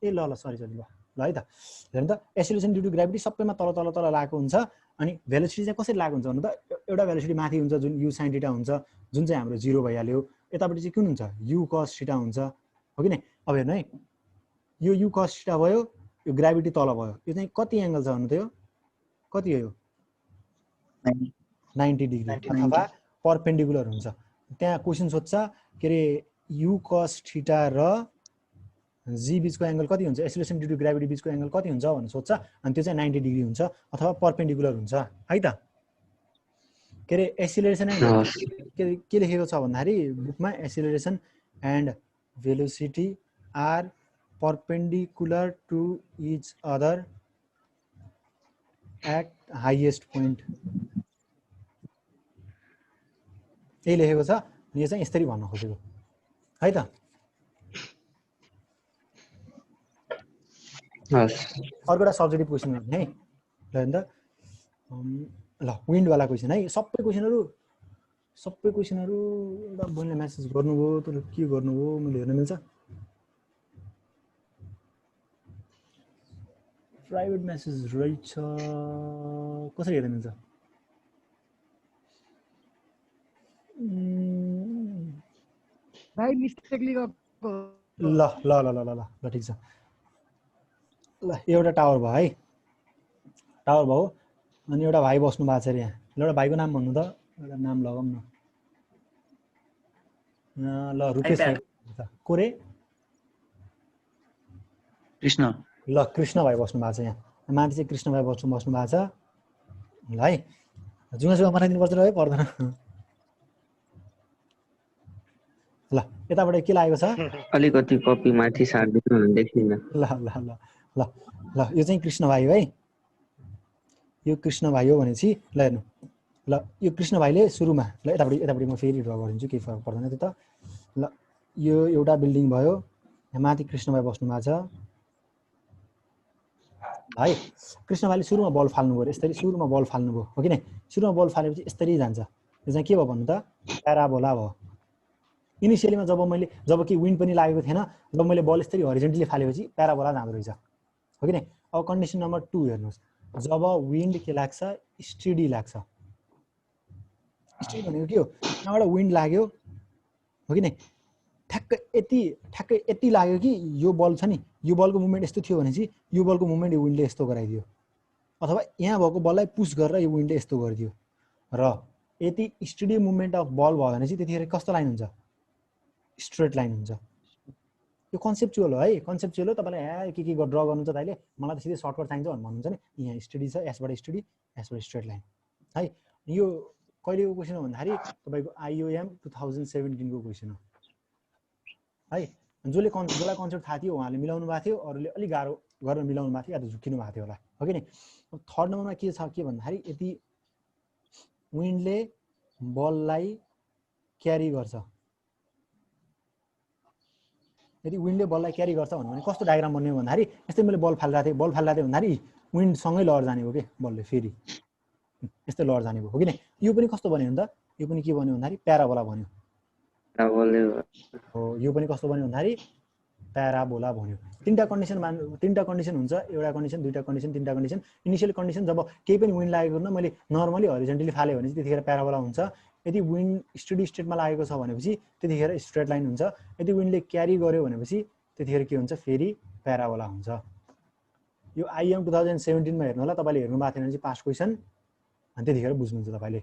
ए ल ल सरी ल है त। हेर्नु त, एसिलेसन ड्यु टु ग्राभिटी सबैमा तल तल तल लागेको हुन्छ। अनि भेलोसिटी चाहिँ कसरी लागेको हुन्छ भन्नु त? एउटा भेलोसिटी माथि हुन्छ जुन यु साइन थीटा हुन्छ, जुन चाहिँ हाम्रो 0 भइहाल्यो। यतापट्टि चाहिँ कुन हुन्छ? यु कस थीटा हुन्छ, हो कि नै? अब हेर्नु है, यो यु कस थीटा भयो, यो ग्राभिटी तल भयो, यो चाहिँ कति एङ्गल छ भन्नु त? यो कति हो? यो 90 डिग्री अथवा परपेन्डिकुलर हुन्छ। त्यहाँ क्वेसन सोध्छ के अरे यु कस थीटा र जी बीचको एङ्गल कति हुन्छ, एसिलेसन ड्यु टु ग्राभिटी बीचको एङ्गल कति हुन्छ भनेर सोध्छ। अनि त्यो चाहिँ 90 डिग्री हुन्छ अथवा परपेन्डिकुलर हुन्छ है त। के अरे एसिलेरेसन एन्ड के लेखेको छ भन्दाखेरि बुकमा acceleration and velocity are perpendicular to each other at highest point, यही लेखेको छ। यो चाहिँ यसरी भन्न खोजेको है त। अर्को एउटा सब्जेक्टिभ क्वेसन गर्ने है। ल हेर्नु त, ल विन्डवाला क्वेसन है। सबै क्वेसनहरू एउटा बहिनीले म्यासेज गर्नुभयो, तर के गर्नुभयो मैले हेर्न मिल्छ? प्राइभेट म्यासेज रहेछ, कसरी हेर्न मिल्छ? भाइ मिस्टेकली गएको। ल ल ल ल ल ल ठिक छ। ल एउटा टावर भयो है, टावर भयो। अनि एउटा भाइ बस्नु भएको छ अरे यहाँ। एउटा भाइको नाम भन्नु त, एउटा नाम लगाउँ न। ल रुपेश भाइ कोरे कृष्ण ल कृष्ण भाइ बस्नु भएको छ यहाँ माथि चाहिँ कृष्ण भाइ बस्नु भएको छ ल है जुगा बनाइदिनुपर्छ र है पर्दैन ल यताबाट के लागेको छ अलिकति कपी माथि सार्दिनु भने देखिन्न। ल ल ल ल ल यो चाहिँ कृष्ण भाइ है यो कृष्ण भाइ हो भनेपछि ल हेर्नु ल यो कृष्ण भाइले सुरुमा ल यतापट्टि म फेरि ड्र गरिदिन्छु केही फरक पर्दैन त्यो त ल यो एउटा बिल्डिङ भयो यहाँ माथि कृष्ण भाइ बस्नु भएको छ है कृष्ण भाइले सुरुमा बल फाल्नु गयो यसरी सुरुमा बल फाल्नु भयो हो कि नै सुरुमा बल फालेपछि यसरी जान्छ यो चाहिँ के भयो भन्नु त प्याराबोला भयो इनिसियलीमा जब कि विन्ड पनि लागेको थिएन जब मैले बल यसरी हरिजेन्टली फालेपछि प्याराबोला जाँदो रहेछ हो कि नै अब कन्डिसन नम्बर 2 हेर्नुहोस् जब विन्ड के लाग्छ स्टेडी लाग्छ स्टेडी भनेको के हो यहाँबाट विन्ड लाग्यो हो कि नै ठ्याक्कै यति लाग्यो कि यो बल छ नि यो बलको मुभमेन्ट यस्तो थियो भनेपछि यो बलको मुभमेन्ट यो विन्डले यस्तो गराइदियो अथवा यहाँ भएको बललाई पुश गरेर यो विन्डले यस्तो गरिदियो र यति स्टेडी मुभमेन्ट अफ बल भयो भने चाहिँ त्यतिखेर कस्तो लाइन हुन्छ स्ट्रेट लाइन हुन्छ यो कन्सेप्चुअल हो है कन्सेप्चुअल हो तपाईँलाई यहाँ के ड्र गर्नुहुन्छ तपाईँले मलाई त सिधै सर्टकट चाहिन्छ भनेर भन्नुहुन्छ नि यहाँ स्टेडी छ यसबाट स्ट्रेट लाइन है यो कहिलेको क्वेसन हो भन्दाखेरि तपाईँको IOM 2017 को क्वेसन हो है जसलाई कन्सेप्ट थाहा थियो उहाँले मिलाउनु भएको थियो अरूले अलिक गाह्रो गरेर मिलाउनु भएको थियो या त झुक्किनु भएको थियो होला हो कि नै थर्ड नम्बरमा के छ के भन्दाखेरि यदि विन्डले बललाई क्यारी गर्छ यदि विन्डले बललाई क्यारी गर्छ भने कस्तो डायग्राम बन्ने हो भन्दाखेरि यस्तै मैले बल फालिरहेको थिएँ भन्दाखेरि विन्डसँगै लहर जाने हो कि बलले फेरि यस्तै लहर जाने हो कि नै यो पनि कस्तो बन्यो भने त यो पनि के बन्यो भन्दाखेरि प्याराबोला बन्यो हो यो पनि कस्तो बन्यो भन्दाखेरि प्याराबोला बन्यो तीनटा कन्डिसन हुन्छ एउटा कन्डिसन दुईटा कन्डिसन तीनटा कन्डिसन इनिशियल कन्डिसन जब केही पनि विन्ड लागेको न मैले नर्मली हरिजेन्टली फाले भने त्यतिखेर प्याराबोला हुन्छ यदि विन्ड स्टेडी स्टेटमा लागेको छ भनेपछि त्यतिखेर स्ट्रेट लाइन हुन्छ यदि विन्डले क्यारी गर्यो भनेपछि त्यतिखेर के हुन्छ फेरि प्याराबोला हुन्छ यो IOM 2017 मा हेर्नु होला तपाईले हेर्नु भएको थिएन भने चाहिँ पास्ट क्वेसन अनि त्यतिखेर बुझ्नुहुन्छ तपाईले